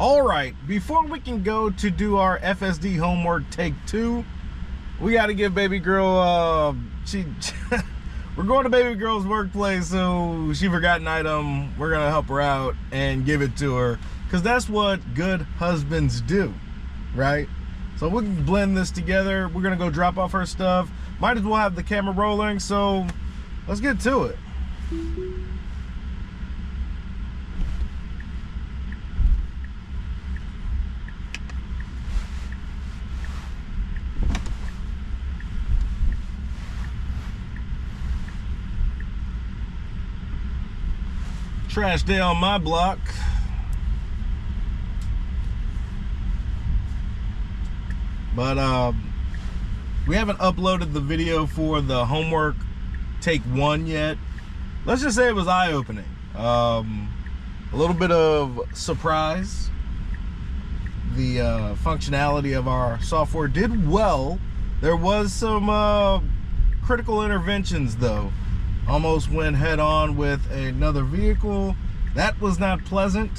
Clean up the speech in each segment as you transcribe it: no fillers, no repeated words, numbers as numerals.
All right, before we can go to do our FSD homework take 2, we got to give baby girl, we're going to baby girl's workplace, so she forgot an item. We're going to help her out and give it to her, because that's what good husbands do, right? So we can blend this together. We're going to go drop off her stuff. Might as well have the camera rolling, so let's get to it. Trash day on my block. But we haven't uploaded the video for the homework take 1 yet. Let's just say it was eye-opening. A little bit of surprise. The functionality of our software did well. There was some critical interventions though. Almost went head on with another vehicle. That was not pleasant.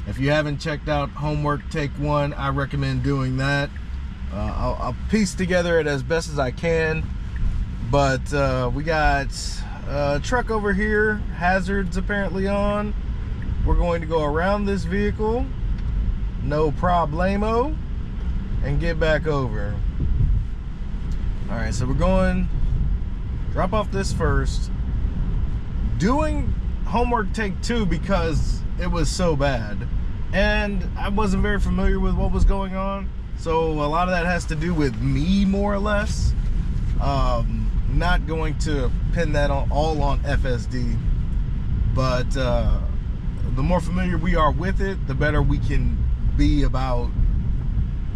If you haven't checked out Homework Take 1, I recommend doing that. I'll piece together it as best as I can. But we got a truck over here, hazards apparently on. We're going to go around this vehicle, no problemo, and get back over. All right, so we're going, drop off this first. Doing homework take 2 because it was so bad. And I wasn't very familiar with what was going on. So a lot of that has to do with me, more or less. Not going to pin that all on FSD. But the more familiar we are with it, the better we can be about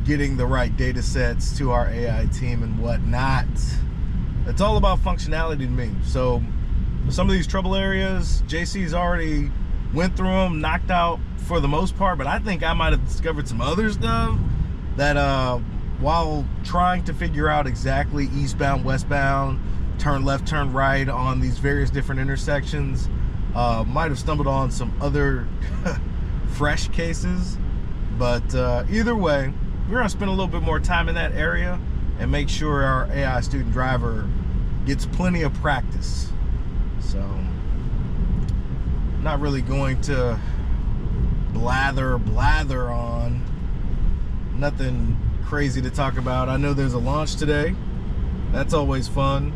getting the right data sets to our AI team and whatnot. It's all about functionality to me. So some of these trouble areas, JC's already went through them, knocked out for the most part, but I think I might have discovered some other stuff that while trying to figure out exactly eastbound, westbound, turn left, turn right on these various different intersections, might have stumbled on some other fresh cases. But either way, we're gonna spend a little bit more time in that area and make sure our AI student driver gets plenty of practice. So, not really going to blather on. Nothing crazy to talk about. I know there's a launch today. That's always fun.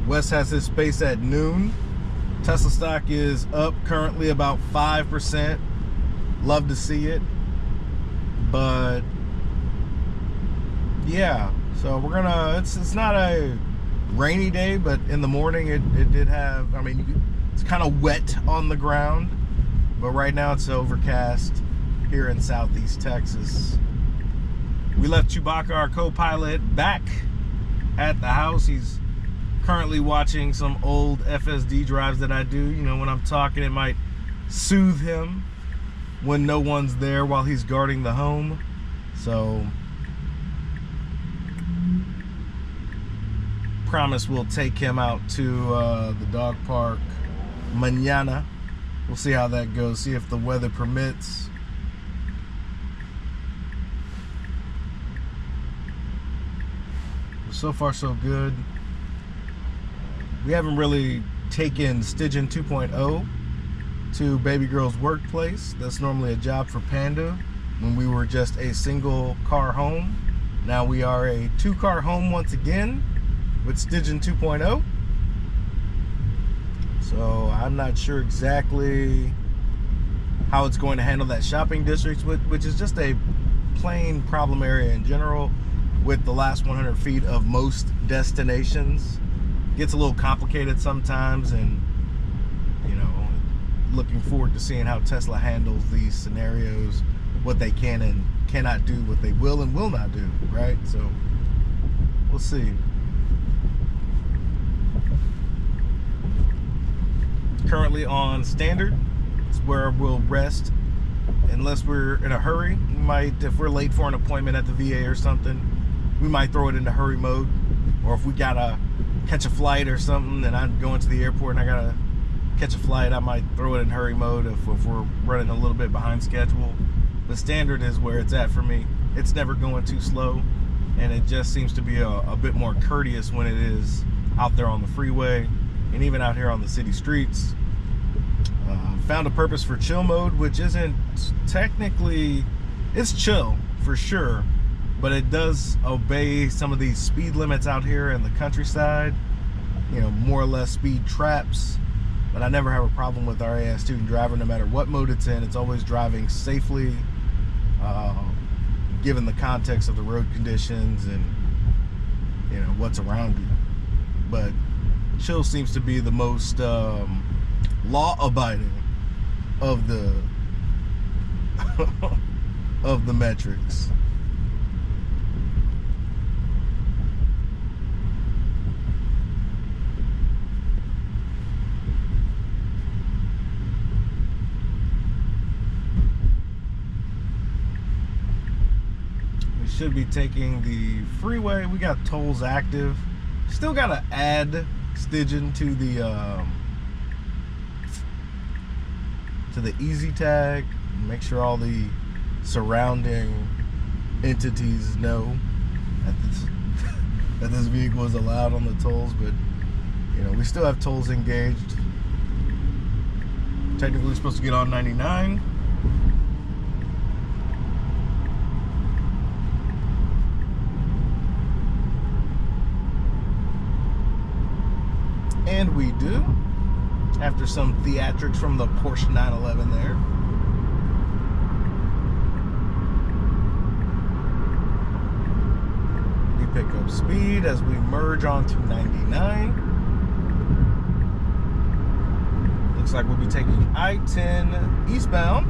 Wes has his space at noon. Tesla stock is up currently about 5%. Love to see it. But yeah, so we're gonna, it's not a rainy day, but in the morning it did have, I mean, it's kind of wet on the ground, but right now it's overcast here in Southeast Texas. We left Chewbacca, our co-pilot, back at the house. He's currently watching some old FSD drives that I do. You know, when I'm talking, it might soothe him when no one's there while he's guarding the home. So promise we'll take him out to the dog park mañana. We'll see how that goes, see if the weather permits. So far so good. We haven't really taken Stygian 2.0 to baby girl's workplace. That's normally a job for Panda when we were just a single car home. Now we are a 2-car home once again with Stygian 2.0. So I'm not sure exactly how it's going to handle that shopping district, which is just a plain problem area in general with the last 100 feet of most destinations. Gets a little complicated sometimes, and you know, looking forward to seeing how Tesla handles these scenarios, what they can and cannot do, what they will and will not do, right? So we'll see. Currently on standard. It's where we'll rest unless we're in a hurry. We might, if we're late for an appointment at the VA or something, we might throw it into hurry mode. Or if we gotta catch a flight or something and I'm going to the airport and I gotta catch a flight, I might throw it in hurry mode if we're running a little bit behind schedule. But standard is where it's at for me. It's never going too slow, and it just seems to be a bit more courteous when it is out there on the freeway and even out here on the city streets. Found a purpose for chill mode, which isn't technically, it's chill for sure, but it does obey some of these speed limits out here in the countryside, you know, more or less speed traps. But I never have a problem with our AI student driver, no matter what mode it's in. It's always driving safely, given the context of the road conditions and, you know, what's around you. But chill seems to be the most law-abiding of the of the metrics. We should be taking the freeway. We got tolls active. Still gotta add Stygian to the easy tag. Make sure all the surrounding entities know that this vehicle is allowed on the tolls, but you know, we still have tolls engaged. Technically supposed to get on 99. And we do, after some theatrics from the Porsche 911 there. We pick up speed as we merge onto 99. Looks like we'll be taking I-10 eastbound.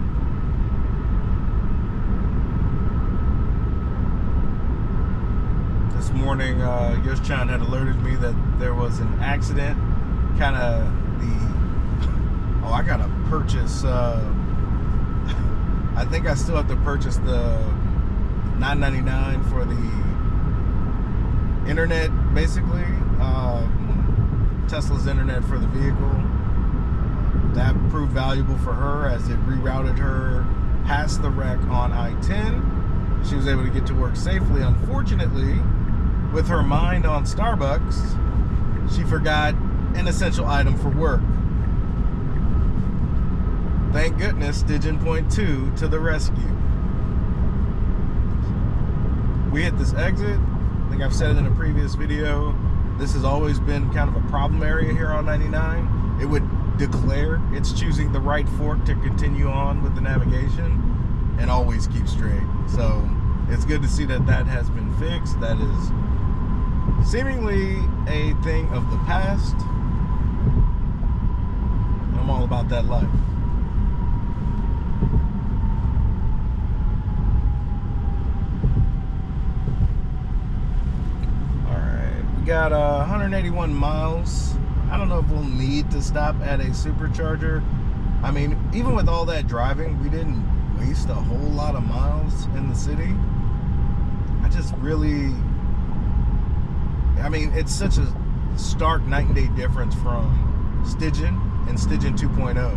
This morning, Yoshchan had alerted me that there was an accident. Kind of oh, I gotta purchase, I think I still have to purchase the $9.99 for the internet, basically. Tesla's internet for the vehicle. That proved valuable for her as it rerouted her past the wreck on I-10. She was able to get to work safely. Unfortunately, with her mind on Starbucks, she forgot an essential item for work. Thank goodness, Disengagement to the rescue. We hit this exit. I think I've said it in a previous video. This has always been kind of a problem area here on 99. It would declare it's choosing the right fork to continue on with the navigation and always keep straight. So it's good to see that that has been fixed. That is seemingly a thing of the past. I'm all about that life. Alright, we got 181 miles. I don't know if we'll need to stop at a supercharger. I mean, even with all that driving, we didn't waste a whole lot of miles in the city. I just really, I mean, it's such a stark night and day difference from Stygian and Stygian 2.0,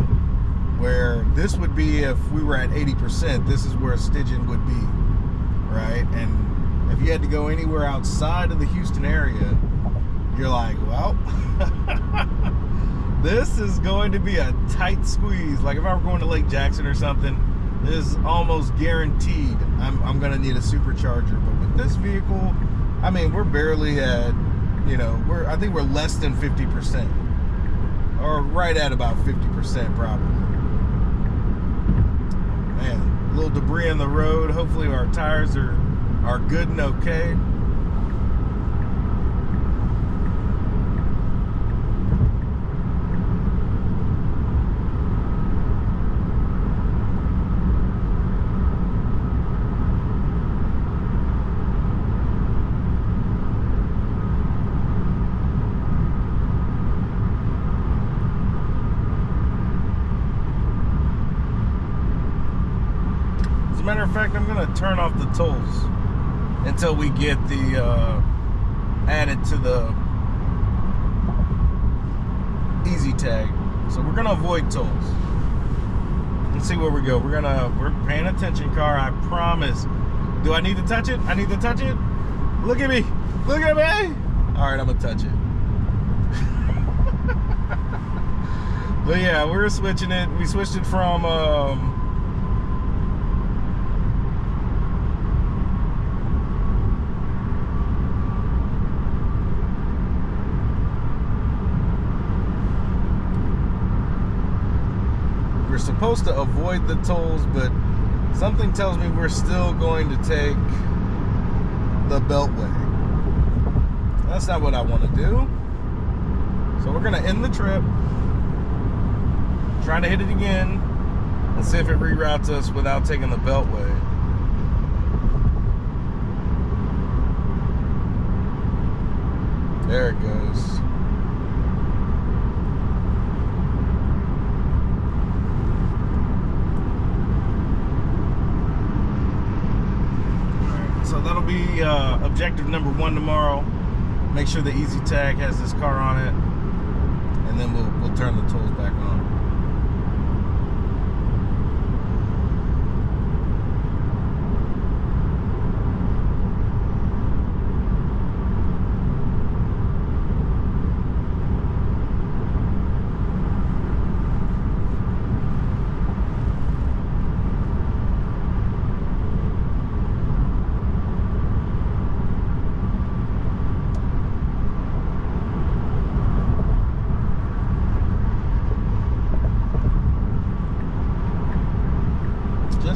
where this would be if we were at 80%, this is where Stygian would be, right? And if you had to go anywhere outside of the Houston area, you're like, well, this is going to be a tight squeeze. Like if I were going to Lake Jackson or something, this is almost guaranteed I'm going to need a supercharger. But with this vehicle, I mean, we're barely at, you know, I think we're less than 50%. Or right at about 50% probably. Man, a little debris on the road. Hopefully our tires are good and okay. Matter of fact, I'm gonna turn off the tolls until we get the added to the easy tag. So we're gonna avoid tolls. Let's see where we go. We're paying attention, car. I promise. Do I need to touch it? I need to touch it. Look at me. Look at me. All right, I'm gonna touch it. But yeah, we're switching it. We switched it from we're supposed to avoid the tolls, but something tells me we're still going to take the Beltway. That's not what I want to do. So we're gonna end the trip, trying to hit it again, and see if it reroutes us without taking the Beltway. There it goes. So that'll be objective number 1 tomorrow. Make sure the Easy Tag has this car on it, and then we'll turn the tolls back on.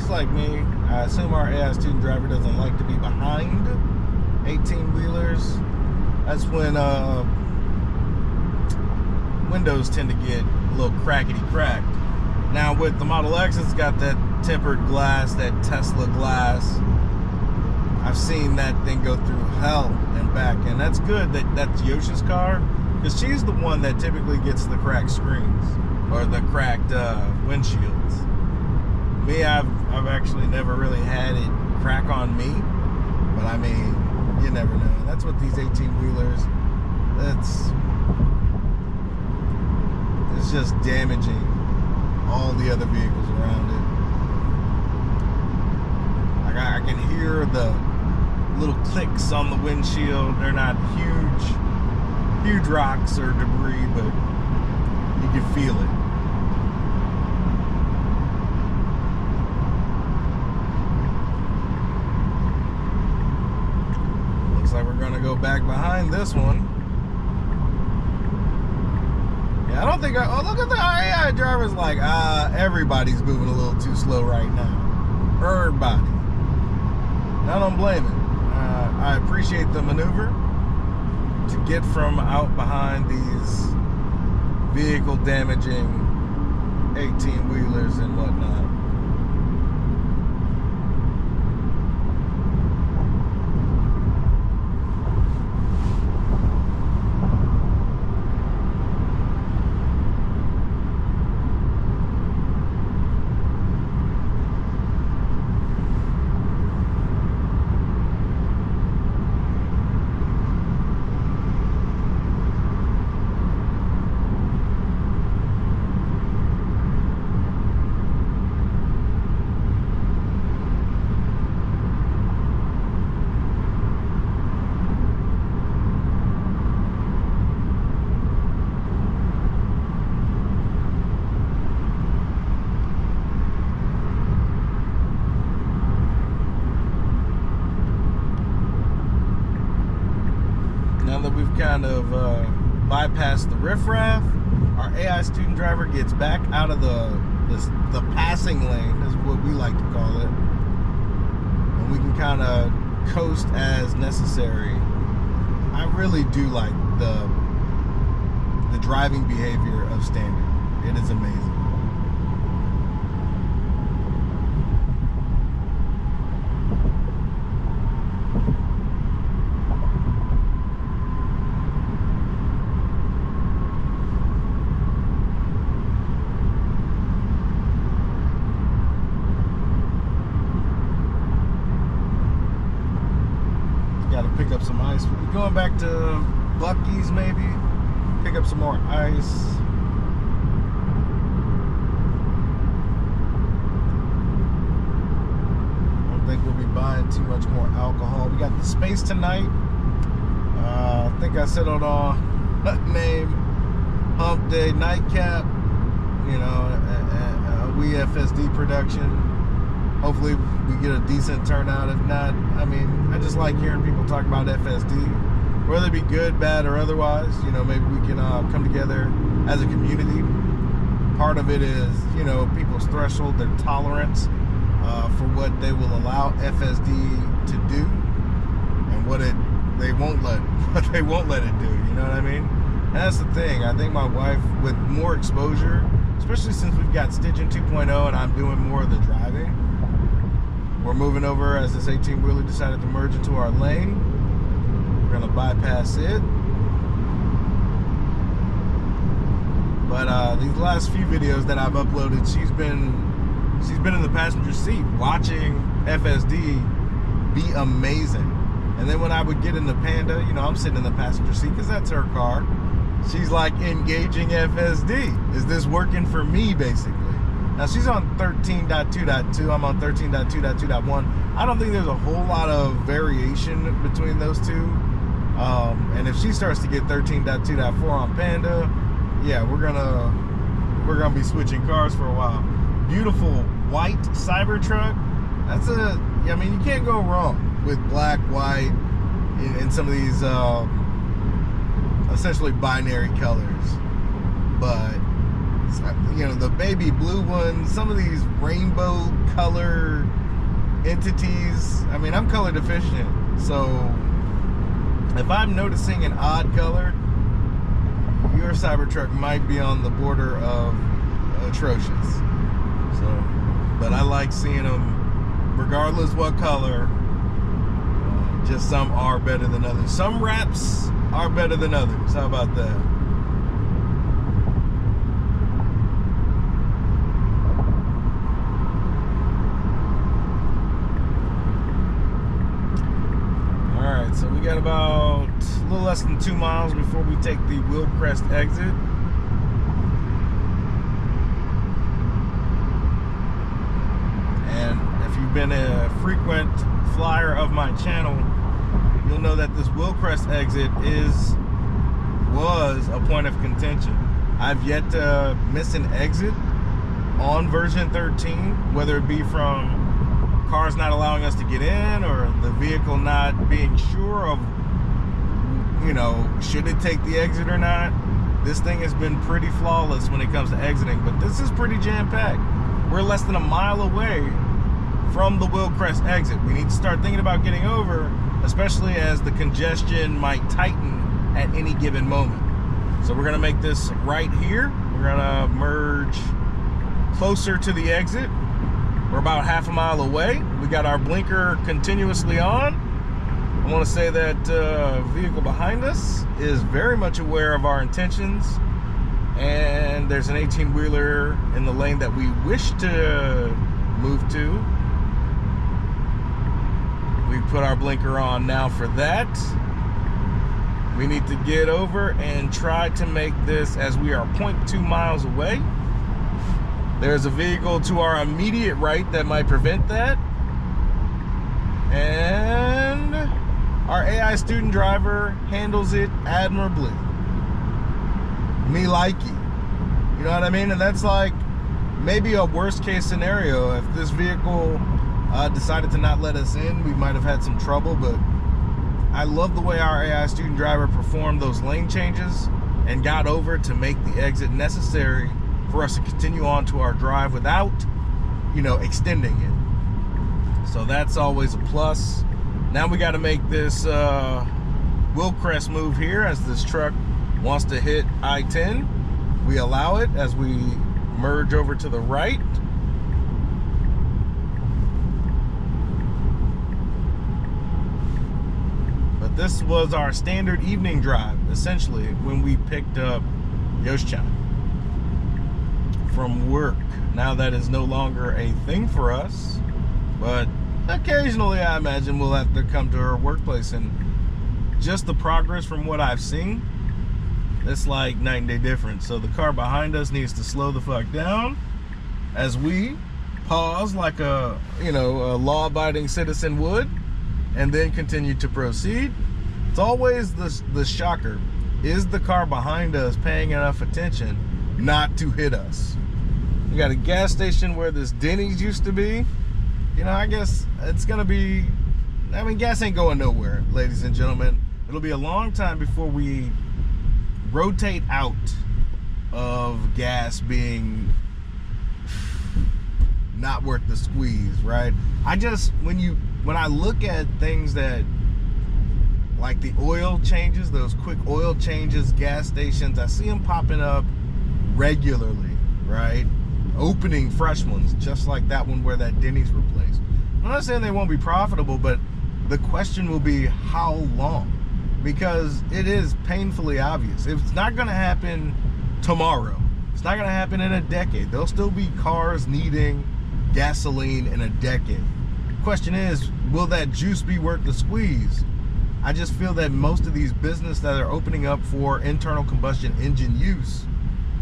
Like me, I assume our AI student driver doesn't like to be behind 18-wheelers. That's when windows tend to get a little crackety cracked. Now with the Model X, it's got that tempered glass, that Tesla glass. I've seen that thing go through hell and back, and that's good that that's Yoshi's car, because she's the one that typically gets the cracked screens or the cracked windshields. Me, I've actually never really had it crack on me, but I mean, you never know. That's what these 18-wheelers, it's just damaging all the other vehicles around it. I can hear the little clicks on the windshield. They're not huge rocks or debris, but you can feel it. Like we're gonna go back behind this one. Yeah, I don't think oh, look at the AI driver's like, everybody's moving a little too slow right now. Everybody. I don't blame it. I appreciate the maneuver to get from out behind these vehicle damaging 18-wheelers and whatnot. Kind of bypass the riffraff, our AI student driver gets back out of the passing lane, is what we like to call it, and we can kind of coast as necessary. I really do like the driving behavior of Standard. It is amazing. Pick up some ice. We'll be going back to Buc-ee's maybe. Pick up some more ice. much more alcohol. We got the space tonight. I think I settled on name Hump Day Nightcap. You know, we FSD production. Hopefully we get a decent turnout. If not, I mean, I just like hearing people talk about FSD, whether it be good, bad, or otherwise. You know, maybe we can come together as a community. Part of it is, you know, people's threshold, their tolerance for what they will allow FSD to do, and what they won't let it do. You know what I mean? And that's the thing. I think my wife, with more exposure, especially since we've got Stitching 2.0 and I'm doing more of the driving, we're moving over as this 18-wheeler decided to merge into our lane. We're gonna bypass it. But these last few videos that I've uploaded, she's been in the passenger seat watching FSD be amazing. And then when I would get in the Panda, you know, I'm sitting in the passenger seat because that's her car. She's like engaging FSD. Is this working for me, basically? Now she's on 13.2.2. I'm on 13.2.2.1. I don't think there's a whole lot of variation between those two. And if she starts to get 13.2.4 on Panda, yeah, we're gonna be switching cars for a while. Beautiful white Cybertruck. I mean, you can't go wrong with black, white, in some of these essentially binary colors. But you know, the baby blue ones, some of these rainbow color entities. I mean, I'm color deficient, so if I'm noticing an odd color, your Cybertruck might be on the border of atrocious. So, but I like seeing them regardless what color. Just some are better than others. Some wraps are better than others. How about that? Alright, so we got about a little less than 2 miles before we take the Wilcrest exit. And if you've been a frequent flyer of my channel, you'll know that this Wilcrest exit was a point of contention. I've yet to miss an exit on version 13, whether it be from cars not allowing us to get in or the vehicle not being sure of, you know, should it take the exit or not. This thing has been pretty flawless when it comes to exiting, but this is pretty jam-packed. We're less than a mile away from the Wilcrest exit. We need to start thinking about getting over, especially as the congestion might tighten at any given moment. So we're gonna make this right here. We're gonna merge closer to the exit. We're about half a mile away. We got our blinker continuously on. I want to say that vehicle behind us is very much aware of our intentions, and there's an 18-wheeler in the lane that we wish to move to. We put our blinker on now for that. We need to get over and try to make this, as we are 0.2 miles away. There's a vehicle to our immediate right that might prevent that. And our AI student driver handles it admirably. Me likey. You know what I mean? And that's like maybe a worst case scenario. If this vehicle decided to not let us in, we might have had some trouble, but I love the way our AI student driver performed those lane changes and got over to make the exit necessary for us to continue on to our drive without, you know, extending it. So that's always a plus. Now we got to make this Wilcrest move here, as this truck wants to hit I-10. We allow it as we merge over to the right. But this was our standard evening drive, essentially, when we picked up Yoshchan from work. Now that is no longer a thing for us, but occasionally I imagine we'll have to come to her workplace, and just the progress from what I've seen, it's like night and day difference. So the car behind us needs to slow the fuck down as we pause like a, you know, a law-abiding citizen would, and then continue to proceed. It's always the shocker. Is the car behind us paying enough attention not to hit us? You got a gas station where this Denny's used to be. You know, I guess it's gonna be, I mean, gas ain't going nowhere, ladies and gentlemen. It'll be a long time before we rotate out of gas being not worth the squeeze, right? When I look at things that, like the oil changes, those quick oil changes, gas stations, I see them popping up regularly, right? Opening fresh ones, just like that one where that Denny's replaced. I'm not saying they won't be profitable, but the question will be how long? Because it is painfully obvious. It's not gonna happen tomorrow. It's not gonna happen in a decade. There'll still be cars needing gasoline in a decade. Question is, will that juice be worth the squeeze? I just feel that most of these businesses that are opening up for internal combustion engine use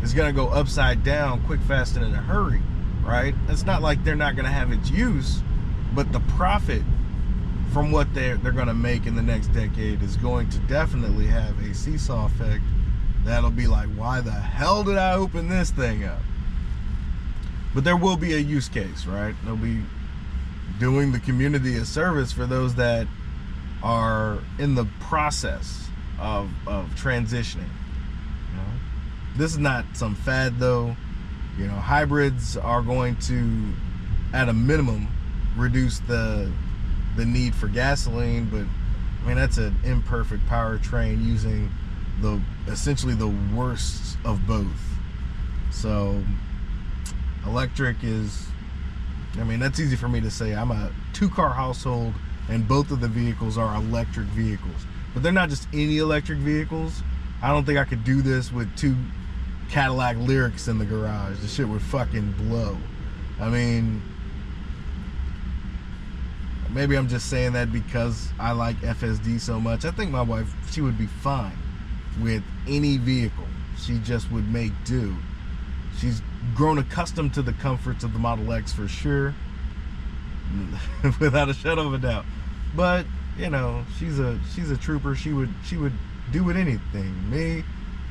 is gonna go upside down quick, fast, and in a hurry, right? It's not like they're not gonna have its use, but the profit from what they're gonna make in the next decade is going to definitely have a seesaw effect that'll be like, why the hell did I open this thing up? But there will be a use case, right? They'll be doing the community a service for those that are in the process of transitioning. You know? This is not some fad though. You know, hybrids are going to, at a minimum, reduce the need for gasoline, but I mean, that's an imperfect powertrain using essentially the worst of both. So electric is, I mean, that's easy for me to say. I'm a 2-car household and both of the vehicles are electric vehicles, but they're not just any electric vehicles. I don't think I could do this with 2 Cadillac Lyrics in the garage. The shit would fucking blow. I mean, maybe I'm just saying that because I like FSD so much. I think my wife, she would be fine with any vehicle. She just would make do. She's grown accustomed to the comforts of the Model X for sure, without a shadow of a doubt. But you know, she's a trooper. She would do with anything. Me,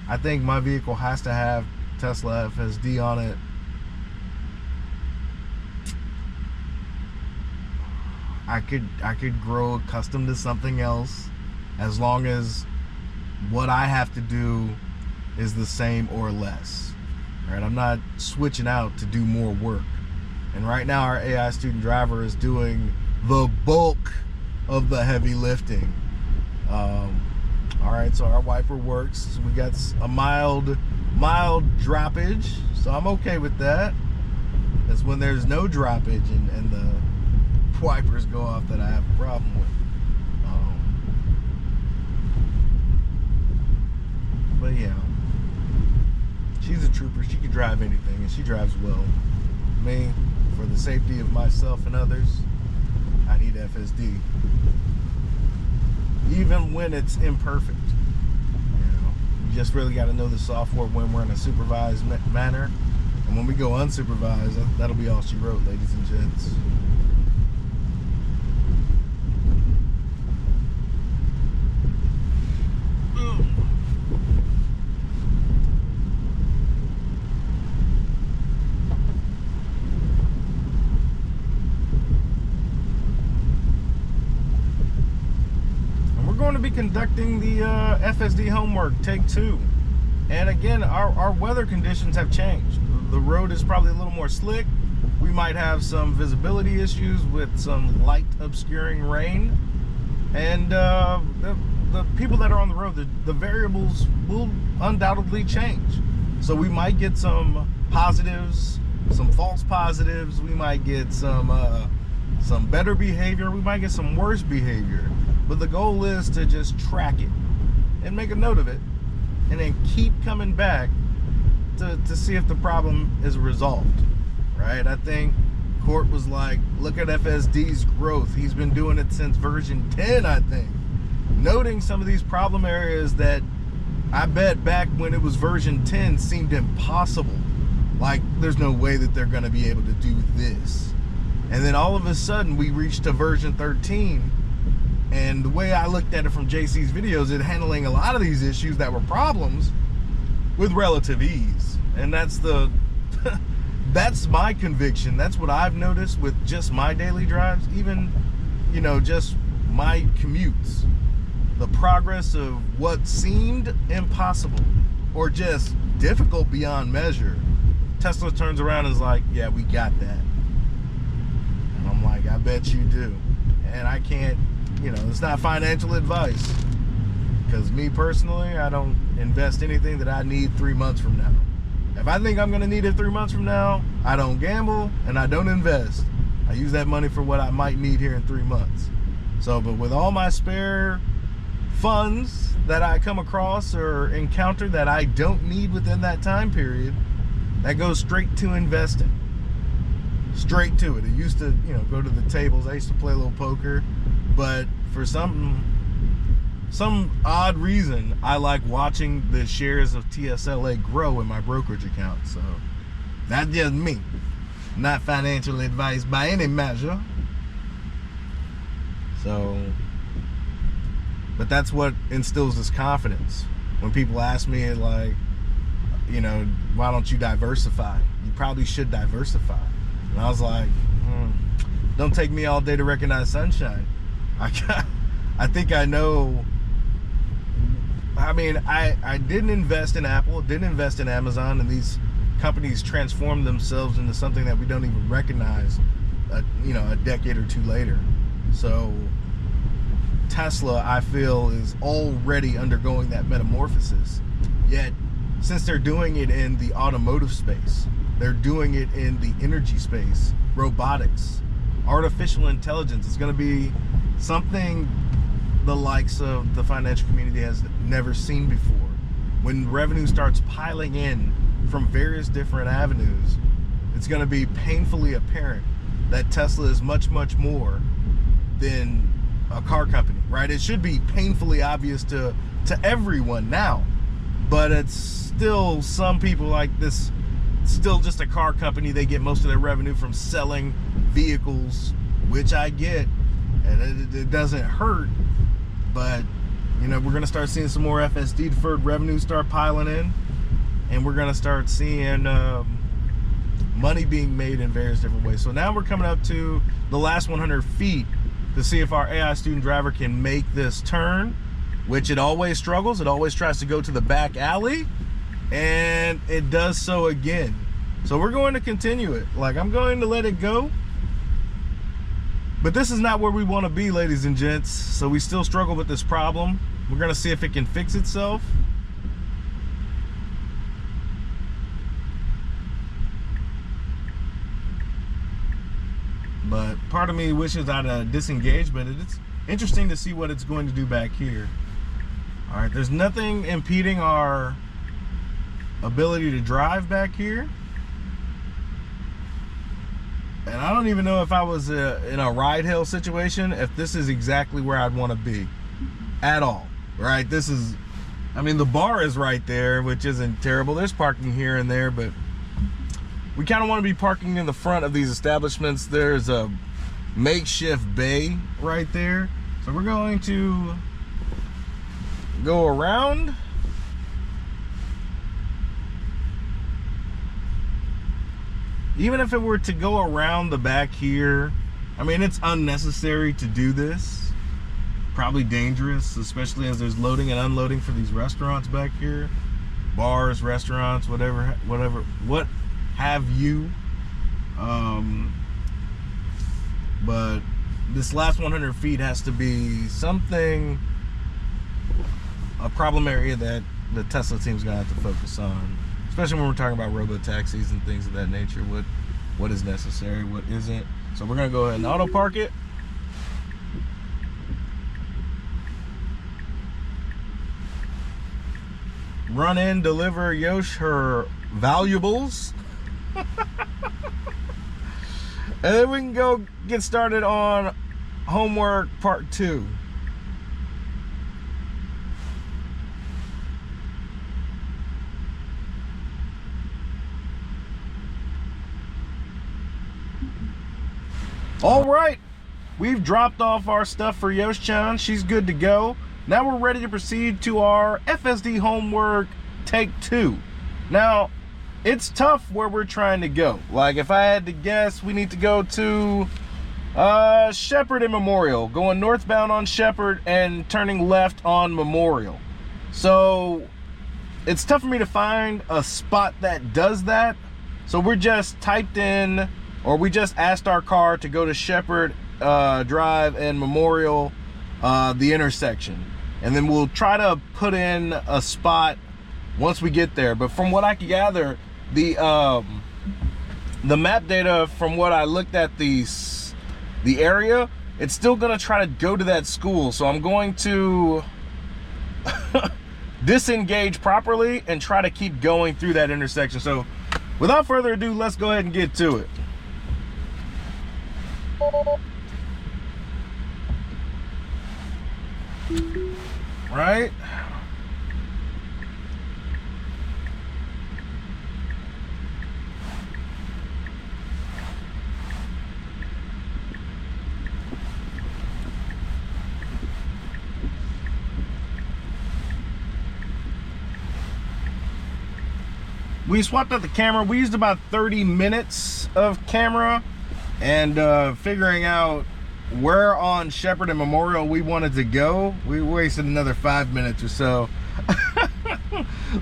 I think my vehicle has to have Tesla FSD on it. I could grow accustomed to something else as long as what I have to do is the same or less. Right? I'm not switching out to do more work. And right now our AI student driver is doing the bulk of the heavy lifting. All right, so our wiper works. We got a mild droppage, so I'm okay with that. It's when there's no droppage and the wipers go off that I have a problem with. But yeah, she's a trooper. She can drive anything, and she drives well. Me, for the safety of myself and others, I need FSD, even when it's imperfect. You know, you just really got to know the software when we're in a supervised manner, and when we go unsupervised, that'll be all she wrote, ladies and gents. To be conducting the FSD homework, take 2. And again, our weather conditions have changed. The road is probably a little more slick. We might have some visibility issues with some light obscuring rain. And the people that are on the road, the variables will undoubtedly change. So we might get some positives, some false positives. We might get some better behavior. We might get some worse behavior. But the goal is to just track it and make a note of it and then keep coming back to see if the problem is resolved, right? I think Court was like, look at FSD's growth. He's been doing it since version 10, I think. Noting some of these problem areas that I bet back when it was version 10 seemed impossible. Like, there's no way that they're going to be able to do this. And then all of a sudden we reached to version 13 And the way I looked at it from JC's videos, it handling a lot of these issues that were problems with relative ease. And that's the that's my conviction. That's what I've noticed with just my daily drives, even, you know, just my commutes. The progress of what seemed impossible or just difficult beyond measure, Tesla turns around and is like, yeah, we got that. And I'm like, I bet you do. And I can't, you know, it's not financial advice, because me personally, I don't invest anything that I need 3 months from now. If I think I'm going to need it 3 months from now, I don't gamble and I don't invest. I use that money for what I might need here in 3 months. So, but with all my spare funds that I come across or encounter that I don't need within that time period, that goes straight to investing. Straight to it. It used to, you know, go to the tables. I used to play a little poker, but for some odd reason, I like watching the shares of TSLA grow in my brokerage account. So that's just me. Not financial advice by any measure. So, but that's what instills this confidence. When people ask me, like, you know, why don't you diversify? You probably should diversify. And I was like, don't take me all day to recognize sunshine. I think I know. I mean, I didn't invest in Apple, didn't invest in Amazon, and these companies transformed themselves into something that we don't even recognize, you know, a decade or two later. So Tesla, I feel, is already undergoing that metamorphosis. Yet, since they're doing it in the automotive space, they're doing it in the energy space, robotics, artificial intelligence. It's going to be something the likes of the financial community has never seen before. When revenue starts piling in from various different avenues, it's going to be painfully apparent that Tesla is much, much more than a car company, right? It should be painfully obvious to everyone now, but it's still, some people like this, still just a car company. They get most of their revenue from selling vehicles, which I get, and it doesn't hurt. But, you know, we're going to start seeing some more FSD deferred revenue start piling in, and we're going to start seeing money being made in various different ways. So now we're coming up to the last 100 feet to see if our AI student driver can make this turn, which it always struggles. It always tries to go to the back alley, and it does so again. So we're going to continue it. Like, I'm going to let it go. But this is not where we want to be, ladies and gents. So we still struggle with this problem. We're going to see if it can fix itself. But part of me wishes I'd disengage, but it's interesting to see what it's going to do back here. All right, there's nothing impeding our ability to drive back here. And I don't even know if I was in a ride hail situation, if this is exactly where I'd want to be at all, right? This is, I mean, the bar is right there, which isn't terrible. There's parking here and there, but we kind of want to be parking in the front of these establishments. There's a makeshift bay right there. So we're going to go around. Even if it were to go around the back here, I mean, it's unnecessary to do this. Probably dangerous, especially as there's loading and unloading for these restaurants back here. Bars, restaurants, whatever, what have you. But this last 100 feet has to be something, a problem area that the Tesla team's gonna have to focus on. Especially when we're talking about robo-taxis and things of that nature. What is necessary, what isn't. So we're gonna go ahead and auto park it. Run in, deliver Yosh her valuables. And then we can go get started on homework part 2. All right, we've dropped off our stuff for Yosh-chan. She's good to go. Now we're ready to proceed to our FSD homework take 2. Now, it's tough where we're trying to go. Like, if I had to guess, we need to go to Shepherd and Memorial, going northbound on Shepherd and turning left on Memorial. So it's tough for me to find a spot that does that. So we just typed in, or we just asked our car to go to Shepherd Drive and Memorial, the intersection, and then we'll try to put in a spot once we get there. But from what I can gather, the map data, from what I looked at, the area, it's still gonna try to go to that school. So I'm going to disengage properly and try to keep going through that intersection. So without further ado, let's go ahead and get to it. Right? We swapped out the camera. We used about 30 minutes of camera and figuring out where on Shepherd and Memorial we wanted to go. We wasted another 5 minutes or so.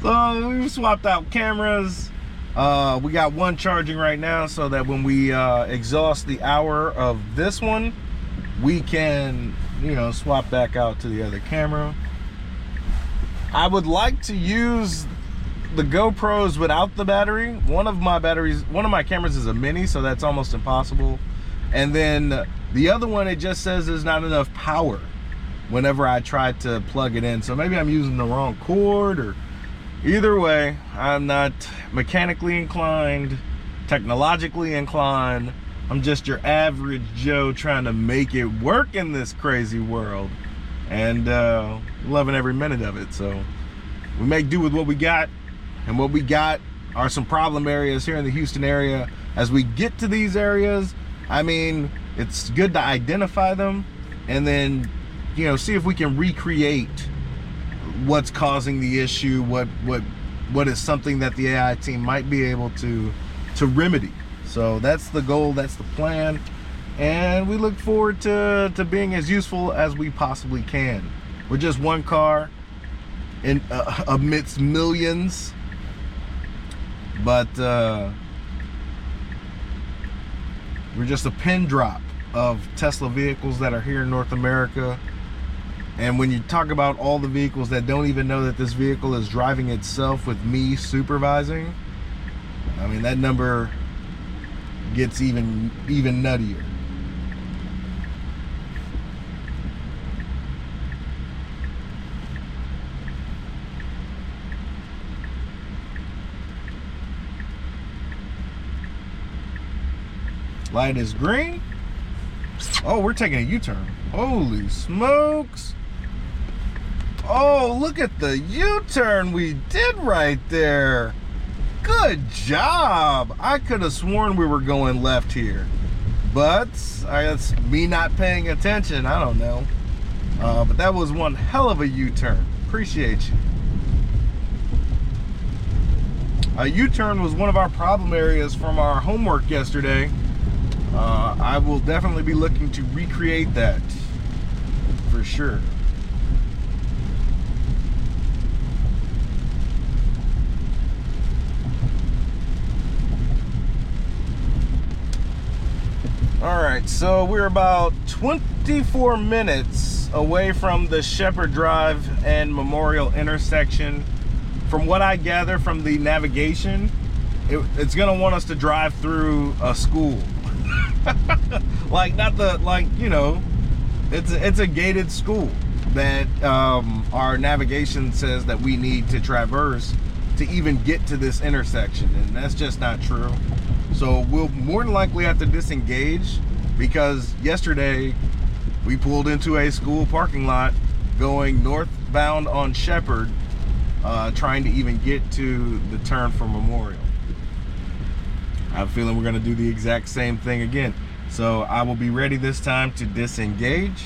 So we swapped out cameras. We got one charging right now so that when we exhaust the hour of this one, we can, you know, swap back out to the other camera. I would like to use the GoPros without the battery. One of my cameras is a mini, so that's almost impossible. And then the other one, it just says there's not enough power whenever I try to plug it in. So maybe I'm using the wrong cord, or either way, I'm not mechanically inclined, technologically inclined. I'm just your average Joe trying to make it work in this crazy world, and loving every minute of it. So we make do with what we got. And what we got are some problem areas here in the Houston area. As we get to these areas, I mean, it's good to identify them and then, you know, see if we can recreate what's causing the issue, what is something that the AI team might be able to remedy. So that's the goal, that's the plan, and we look forward to being as useful as we possibly can. We're just one car in amidst millions. But we're just a pin drop of Tesla vehicles that are here in North America. And when you talk about all the vehicles that don't even know that this vehicle is driving itself with me supervising, I mean, that number gets even nuttier. Light is green. Oh, we're taking a U-turn. Holy smokes. Oh, look at the U-turn we did right there. Good job. I could have sworn we were going left here, but it's me not paying attention. I don't know. But that was one hell of a U-turn. Appreciate you. A U-turn was one of our problem areas from our homework yesterday. I will definitely be looking to recreate that for sure. All right, so we're about 24 minutes away from the Shepherd Drive and Memorial intersection. From what I gather from the navigation, it's gonna want us to drive through a school. You know, it's a gated school that our navigation says that we need to traverse to even get to this intersection, and that's just not true. So we'll more than likely have to disengage, because yesterday we pulled into a school parking lot going northbound on Shepherd, trying to even get to the turn for Memorial. I have a feeling we're going to do the exact same thing again. So I will be ready this time to disengage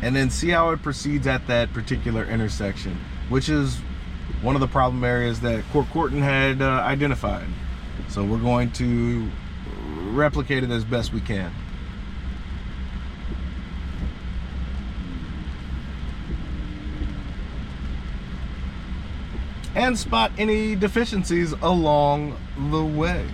and then see how it proceeds at that particular intersection, which is one of the problem areas that Corcoran had identified. So we're going to replicate it as best we can. And spot any deficiencies along the way.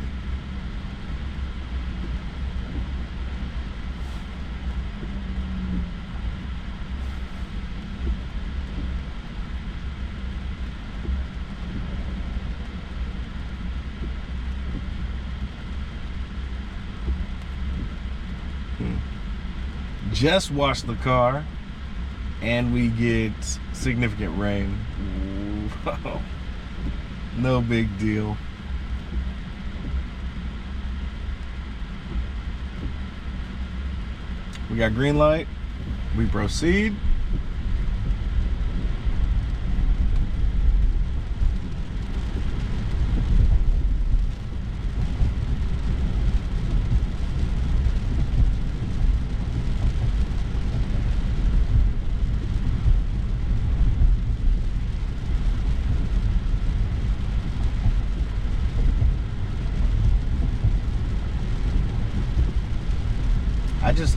Just washed the car and we get significant rain. No big deal. We got green light. We proceed.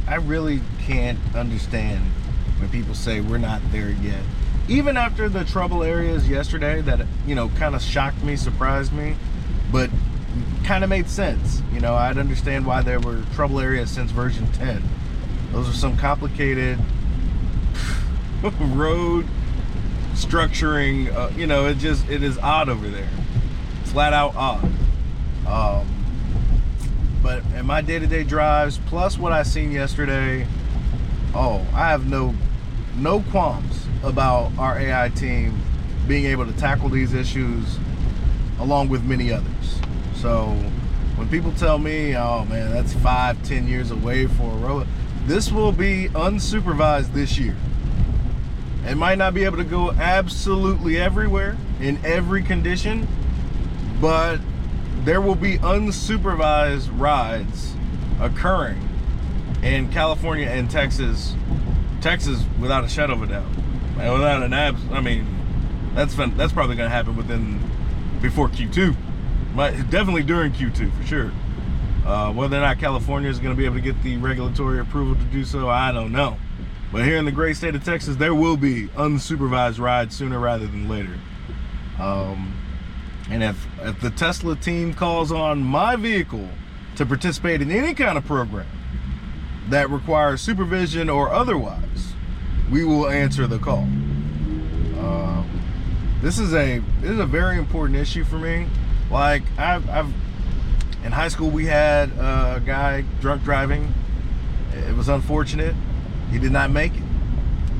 I really can't understand when people say we're not there yet. Even after the trouble areas yesterday that, you know, kind of shocked me, surprised me, but kind of made sense. You know, I'd understand why there were trouble areas since version 10. Those are some complicated road structuring, you know, it is odd over there. Flat out odd. But in my day-to-day drives, plus what I seen yesterday, I have no qualms about our AI team being able to tackle these issues along with many others. So when people tell me, oh man, that's 5-10 years away for a robot, this will be unsupervised this year. It might not be able to go absolutely everywhere in every condition, but there will be unsupervised rides occurring in California and Texas without a shadow of a doubt. And without an I mean, that's probably going to happen before Q2. Definitely during Q2 for sure. Whether or not California is going to be able to get the regulatory approval to do so, I don't know. But here in the great state of Texas, there will be unsupervised rides sooner rather than later. And if the Tesla team calls on my vehicle to participate in any kind of program that requires supervision or otherwise, we will answer the call. This is a very important issue for me. Like in high school we had a guy drunk driving. It was unfortunate. He did not make it.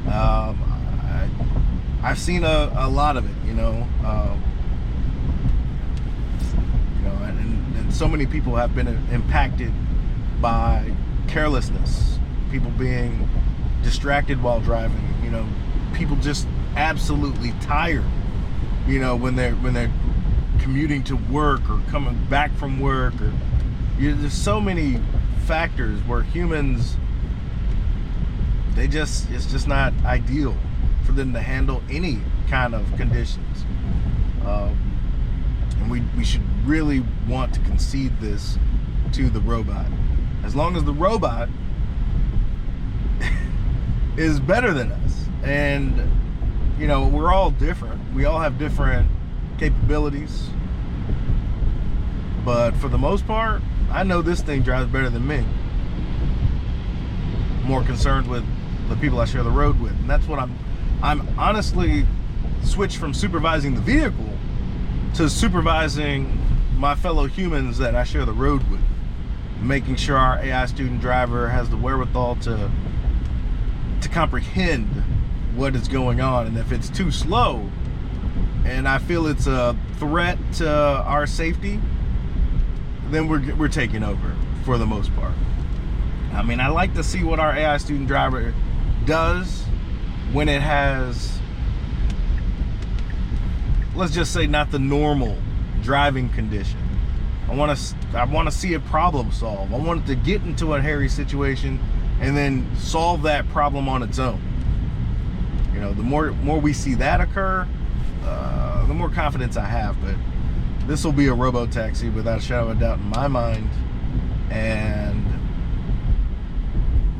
I've seen a lot of it, you know. And so many people have been impacted by carelessness, people being distracted while driving, you know, people just absolutely tired, you know, when they're commuting to work or coming back from work, or there's so many factors where humans, it's just not ideal for them to handle any kind of conditions. And we should really want to concede this to the robot. As long as the robot is better than us. And, you know, we're all different. We all have different capabilities. But for the most part, I know this thing drives better than me. More concerned with the people I share the road with. And that's what I'm honestly switched from supervising the vehicle to supervising my fellow humans that I share the road with, making sure our AI student driver has the wherewithal to comprehend what is going on. And if it's too slow and I feel it's a threat to our safety, then we're taking over for the most part. I mean, I like to see what our AI student driver does when it has, let's just say, not the normal driving condition. I want to see it problem solve. I want it to get into a hairy situation and then solve that problem on its own. You know, the more we see that occur, the more confidence I have. But this will be a robo-taxi without a shadow of a doubt in my mind, and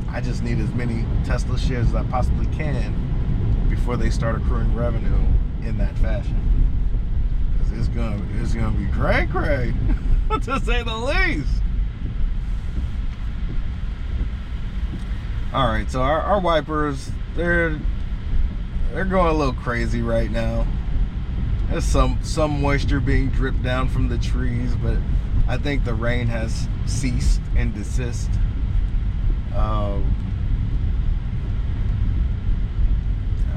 I just need as many Tesla shares as I possibly can before they start accruing revenue in that fashion. Because it's gonna be cray, to say the least. All right, so our wipers, they're going a little crazy right now. There's some moisture being dripped down from the trees, but I think the rain has ceased and desist. I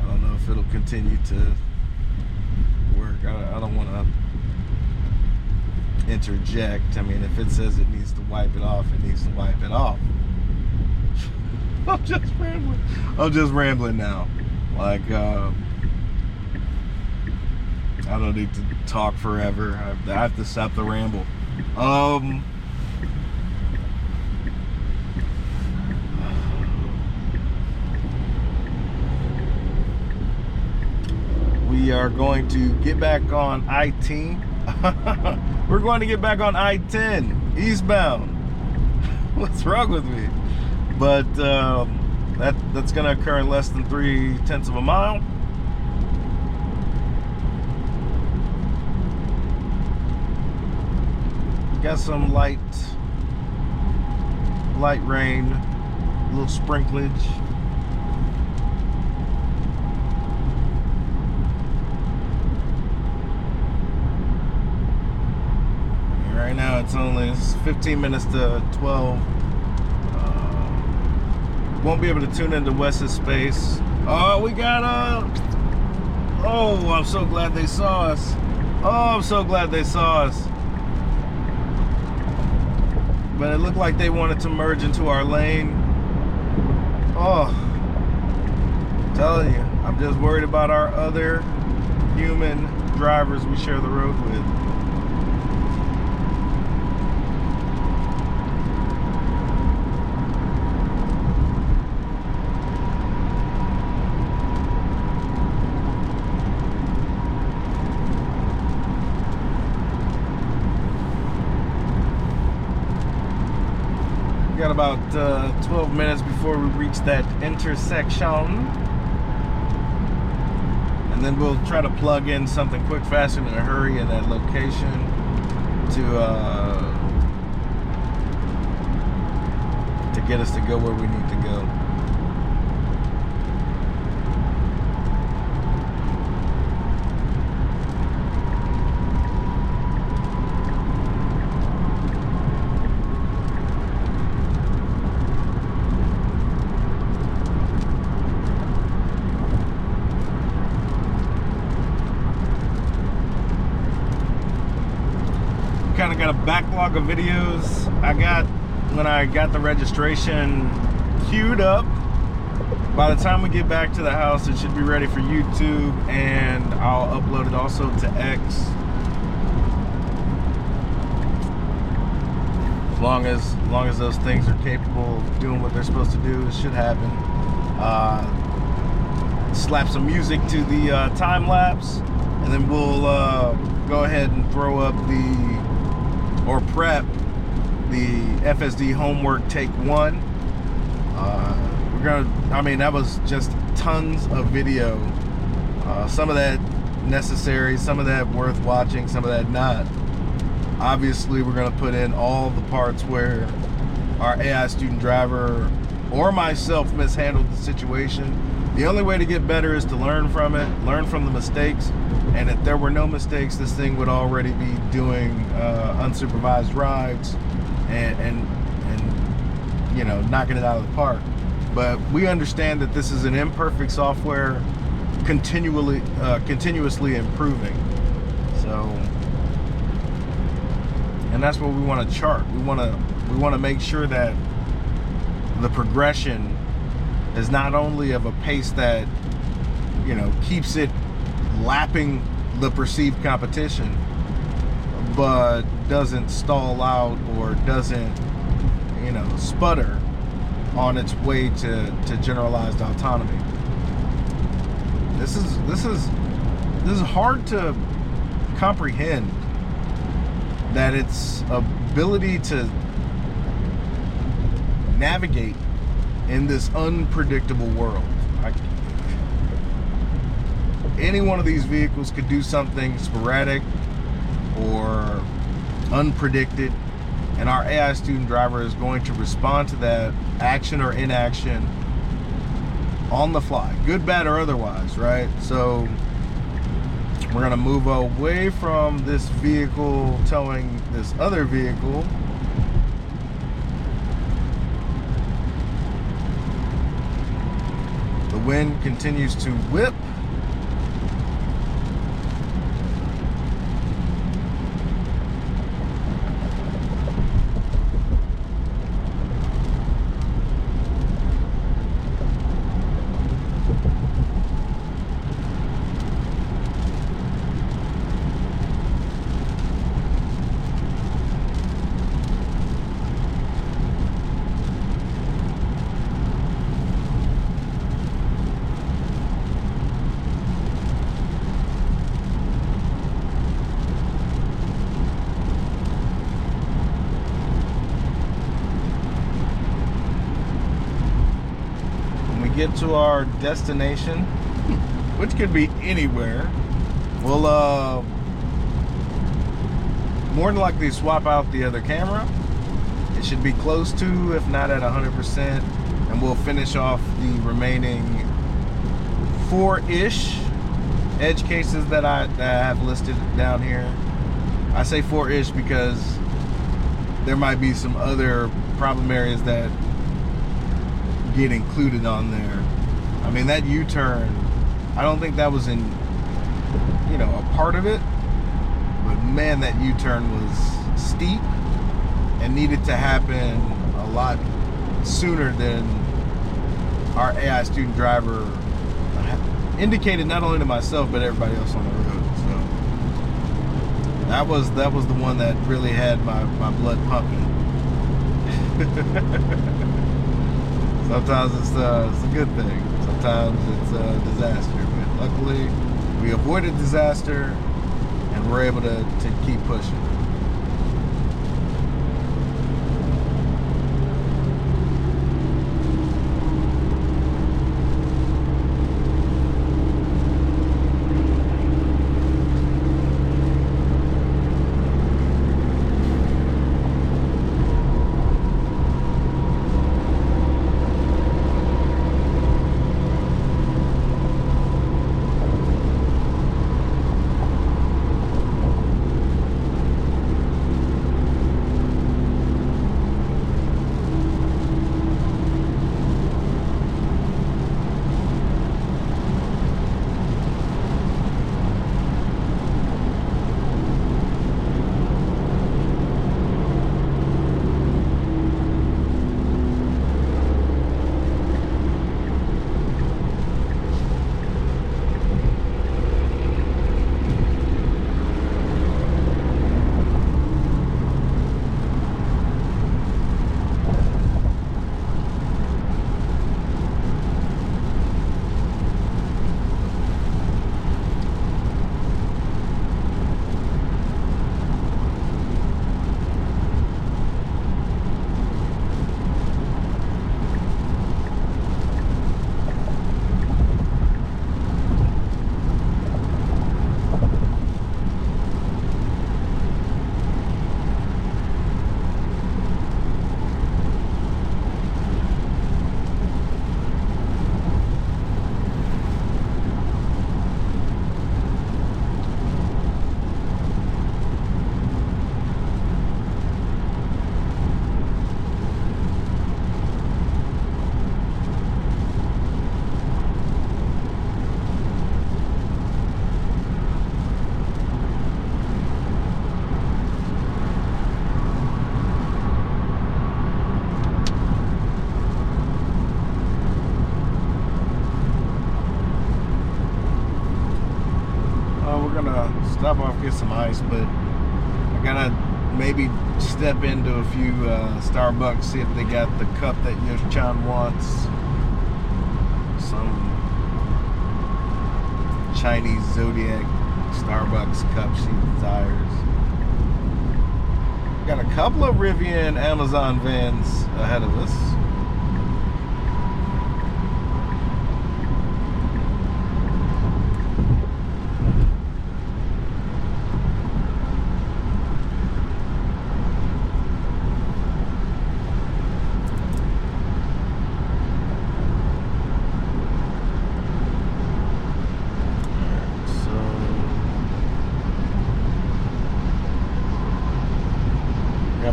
don't know if it'll continue to work. I don't want to interject. I mean, if it says it needs to wipe it off, it needs to wipe it off. I'm just rambling now. Like, I don't need to talk forever. I have to stop the ramble. We are going to get back on I-10. We're going to get back on I-10 eastbound. What's wrong with me? But that's going to occur in less than 0.3 of a mile. Got some light rain, a little sprinklage. Right now it's 15 minutes to 12. Won't be able to tune into Wes's space. Oh, we got oh, I'm so glad they saw us. Oh, I'm so glad they saw us. But it looked like they wanted to merge into our lane. Oh, I'm telling you, I'm just worried about our other human drivers we share the road with. Got about 12 minutes before we reach that intersection, and then we'll try to plug in something quick, fast, and in a hurry in that location to get us to go where we need to go. Kind of got a backlog of videos I got when I got the registration queued up. By the time we get back to the house, it should be ready for YouTube, and I'll upload it also to X. As long as those things are capable of doing what they're supposed to do, it should happen. Slap some music to the time lapse, and then we'll go ahead and throw up prep the FSD homework take 1. I mean, that was just tons of video. Some of that necessary, some of that worth watching, some of that not. Obviously, we're gonna put in all the parts where our AI student driver or myself mishandled the situation. The only way to get better is to learn from it, learn from the mistakes. And if there were no mistakes, this thing would already be doing unsupervised rides and you know, knocking it out of the park. But we understand that this is an imperfect software, continuously improving. So, and that's what we want to chart. We want to make sure that the progression is not only of a pace that, you know, keeps it lapping the perceived competition, but doesn't stall out or doesn't, you know, sputter on its way to generalized autonomy. This is hard to comprehend, that its ability to navigate in this unpredictable world. Any one of these vehicles could do something sporadic or unpredicted, and our AI student driver is going to respond to that action or inaction on the fly, good, bad, or otherwise, right? So we're gonna move away from this vehicle towing this other vehicle. The wind continues to whip. Get to our destination, which could be anywhere, we'll more than likely swap out the other camera. It should be close to, if not at 100%, and we'll finish off the remaining 4-ish edge cases that I have listed down here. I say 4-ish because there might be some other problem areas that get included on there. I mean, that U-turn, I don't think that was in, you know, a part of it, but man, that U-turn was steep and needed to happen a lot sooner than our AI student driver indicated, not only to myself but everybody else on the road. So that was the one that really had my blood pumping. Sometimes it's a good thing. Sometimes it's a disaster. But luckily, we avoided disaster, and we're able to keep pushing. Stop off, get some ice, but I Gonna maybe step into a few Starbucks, see if they got the cup that Yosh-chan wants. Some Chinese Zodiac Starbucks cup she desires. Got a couple of Rivian Amazon vans ahead of us.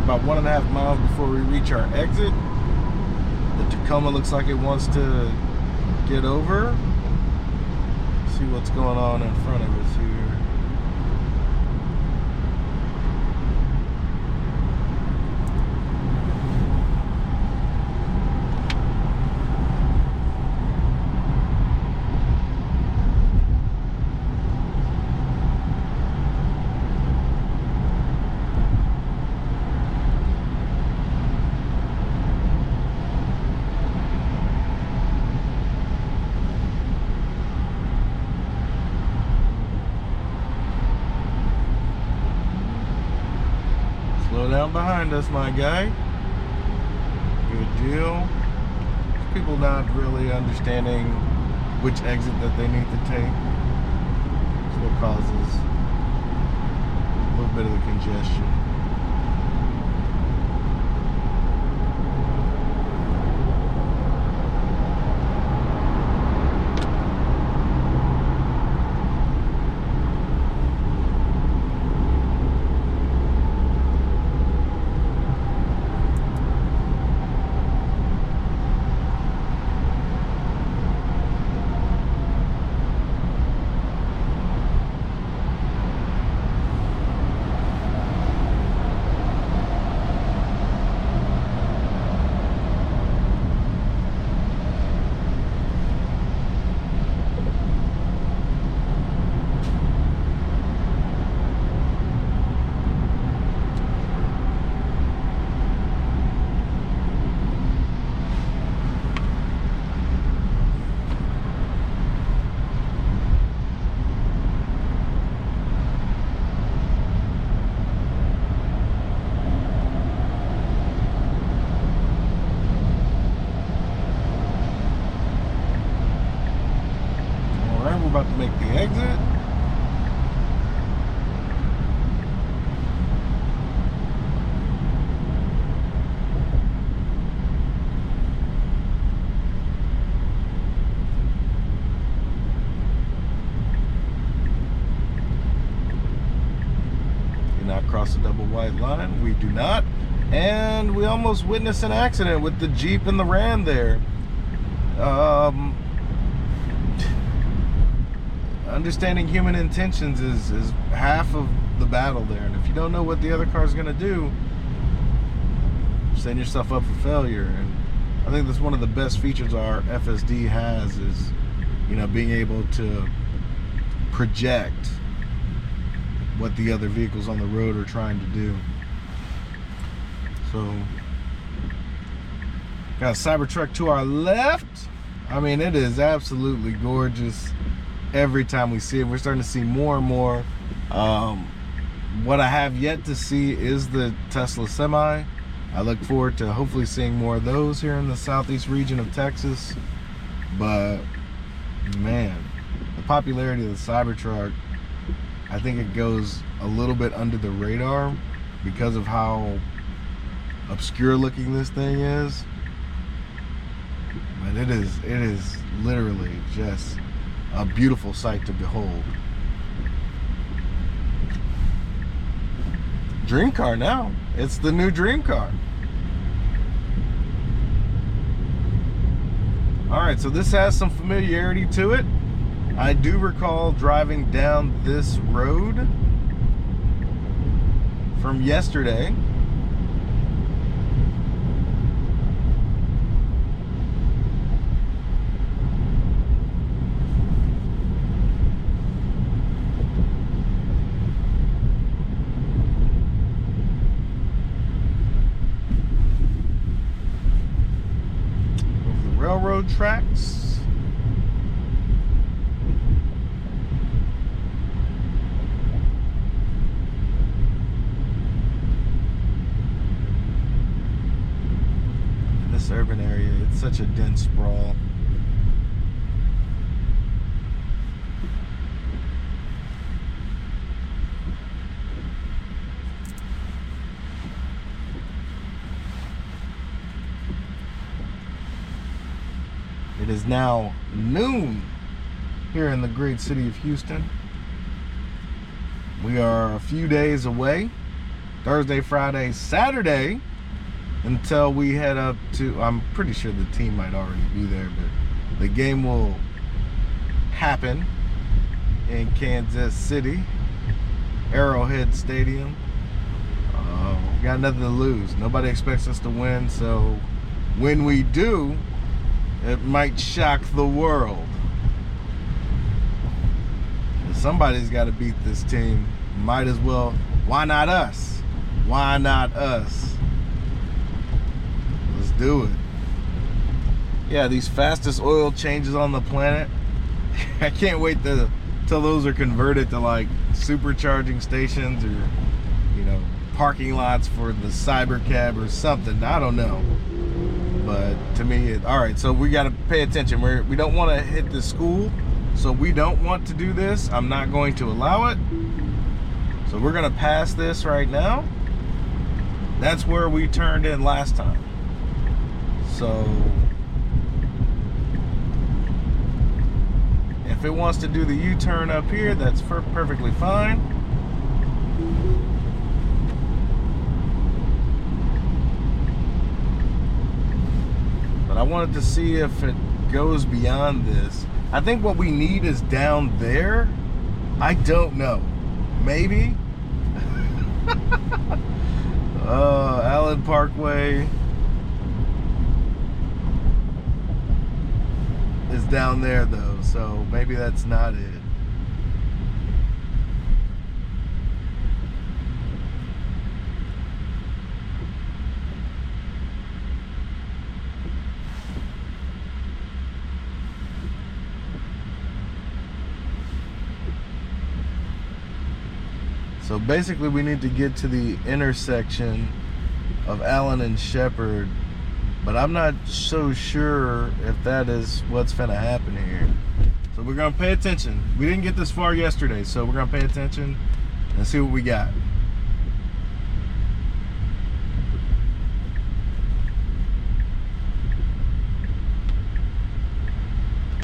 About 1.5 miles before we reach our exit. The Tacoma looks like it wants to get over. See what's going on in front of us here. Down behind us, my guy. Good deal. People not really understanding which exit that they need to take. That's what causes a little bit of the congestion. About to make the exit. Do not cross the double white line. We do not. And we almost witnessed an accident with the Jeep and the Ram there. Understanding human intentions is half of the battle there, and if you don't know what the other car is going to do, setting yourself up for failure. And I think that's one of the best features our FSD has is, you know, being able to project what the other vehicles on the road are trying to do. So, got a Cybertruck to our left. I mean, it is absolutely gorgeous. Every time we see it, we're starting to see more and more. What I have yet to see is the Tesla Semi. I look forward to hopefully seeing more of those here in the southeast region of Texas. But man, the popularity of the Cybertruck, I think it goes a little bit under the radar because of how obscure looking this thing is. But it is literally just a beautiful sight to behold. Dream car now. It's the new dream car. Alright, so this has some familiarity to it. I do recall driving down this road from yesterday. railroad tracks. This urban area, it's such a dense sprawl. It is now noon here in the great city of Houston. We are a few days away, Thursday, Friday, Saturday, until we head up to, I'm pretty sure the team might already be there, but the game will happen in Kansas City, Arrowhead Stadium. We got nothing to lose. Nobody expects us to win, so when we do, it might shock the world. Somebody's got to beat this team. Might as well. Why not us? Why not us? Let's do it. Yeah, these fastest oil changes on the planet. I can't wait till those are converted to like supercharging stations, or, you know, parking lots for the cyber cab or something. I don't know. But to me, all right, so we got to pay attention. We don't want to hit the school, so we don't want to do this. I'm not going to allow it. So we're going to pass this right now. That's where we turned in last time. So if it wants to do the U-turn up here, that's perfectly fine. But I wanted to see if it goes beyond this. I think what we need is down there. I don't know. Maybe. Allen Parkway is down there though, so maybe that's not it. So basically we need to get to the intersection of Allen and Shepherd, but I'm not so sure if that is what's gonna happen here. So we're gonna pay attention. We didn't get this far yesterday, so we're gonna pay attention and see what we got.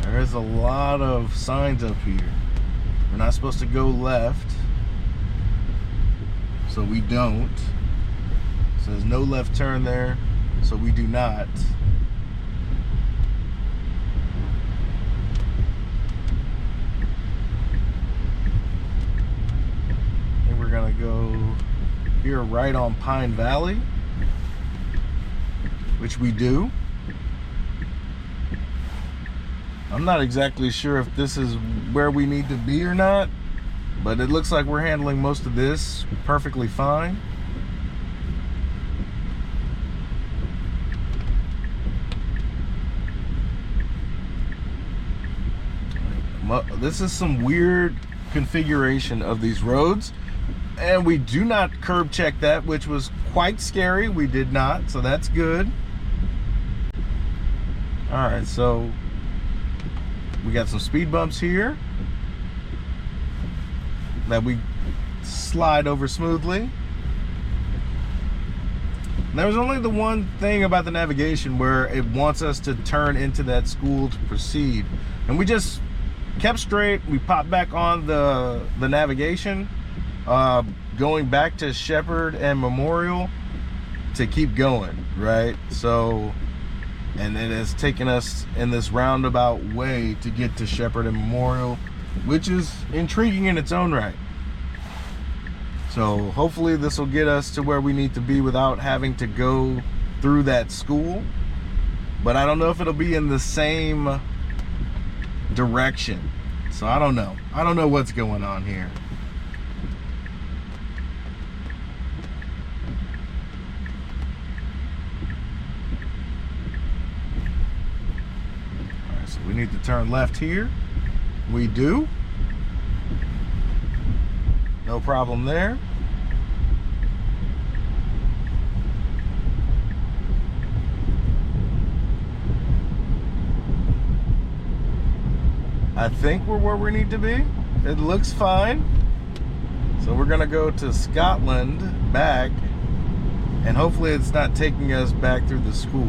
There's a lot of signs up here. We're not supposed to go left, so we don't. So there's no left turn there, so we do not. And we're gonna go here right on Pine Valley, which we do. I'm not exactly sure if this is where we need to be or not, but it looks like we're handling most of this perfectly fine. This is some weird configuration of these roads, and we do not curb check that, which was quite scary. We did not, so that's good. All right, so we got some speed bumps here that we slide over smoothly. There was only the one thing about the navigation where it wants us to turn into that school to proceed, and we just kept straight. We popped back on the navigation, going back to Shepherd and Memorial to keep going, right? So, and it has taken us in this roundabout way to get to Shepherd and Memorial, which is intriguing in its own right. So hopefully this will get us to where we need to be without having to go through that school. But I don't know if it'll be in the same direction. So I don't know. I don't know what's going on here. We need to turn left here. We do. No problem there. I think we're where we need to be. It looks fine. So we're gonna go to Scotland back, and hopefully it's not taking us back through the school.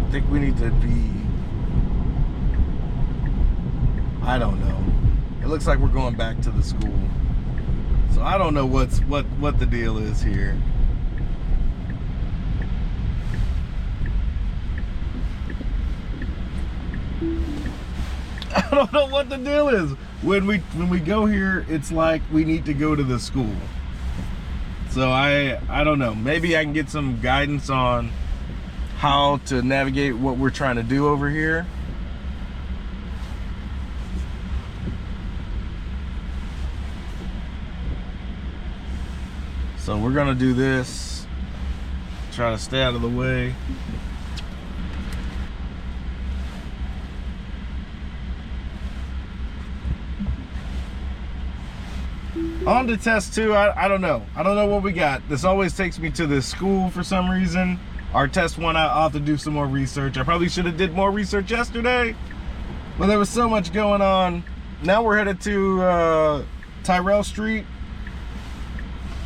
I think we need to be, I don't know. It looks like we're going back to the school. So I don't know what the deal is here. I don't know what the deal is. When we go here, it's like we need to go to the school. So I don't know. Maybe I can get some guidance on how to navigate what we're trying to do over here. So we're gonna do this, try to stay out of the way. On to test 2, I don't know. I don't know what we got. This always takes me to this school for some reason. Our test 1, I'll have to do some more research. I probably should have did more research yesterday, but there was so much going on. Now we're headed to Tirrell Street,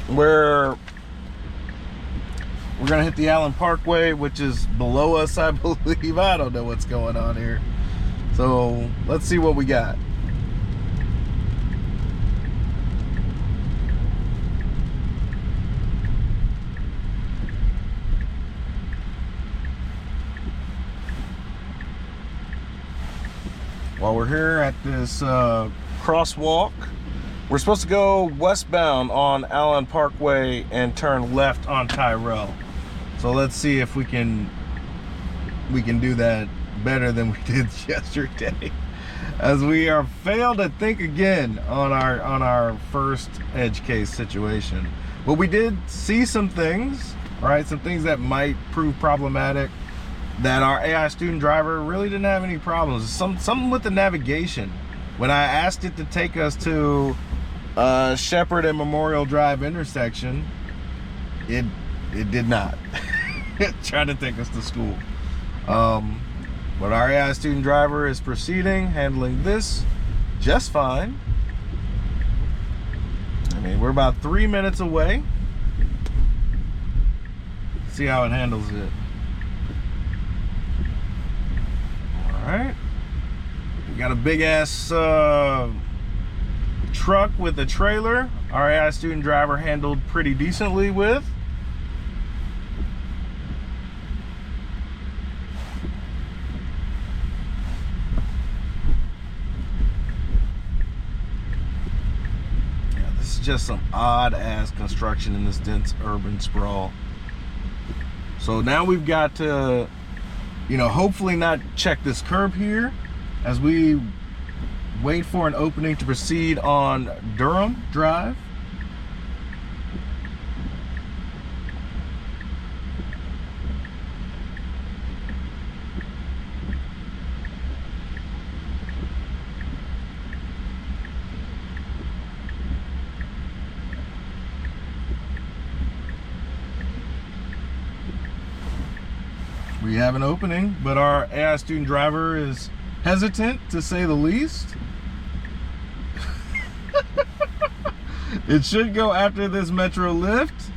where we're gonna hit the Allen Parkway, which is below us, I believe. I don't know what's going on here. So let's see what we got. While we're here at this crosswalk, we're supposed to go westbound on Allen Parkway and turn left on Tirrell. So let's see if we can do that better than we did yesterday, as we are failed to think again on our first edge case situation. But we did see some things, right? Some things that might prove problematic, that our AI student driver really didn't have any problems. Something with the navigation. When I asked it to take us to Shepherd and Memorial Drive intersection, it did not. It tried to take us to school. But our AI student driver is proceeding, handling this just fine. I mean, we're about 3 minutes away. See how it handles it. All right. We got a big ass truck with a trailer. Our AI student driver handled pretty decently with. Yeah, this is just some odd ass construction in this dense urban sprawl. So now we've got to, hopefully not check this curb here as we wait for an opening to proceed on Durham Drive. We have an opening, but our AI student driver is hesitant, to say the least. It should go after this Metro lift,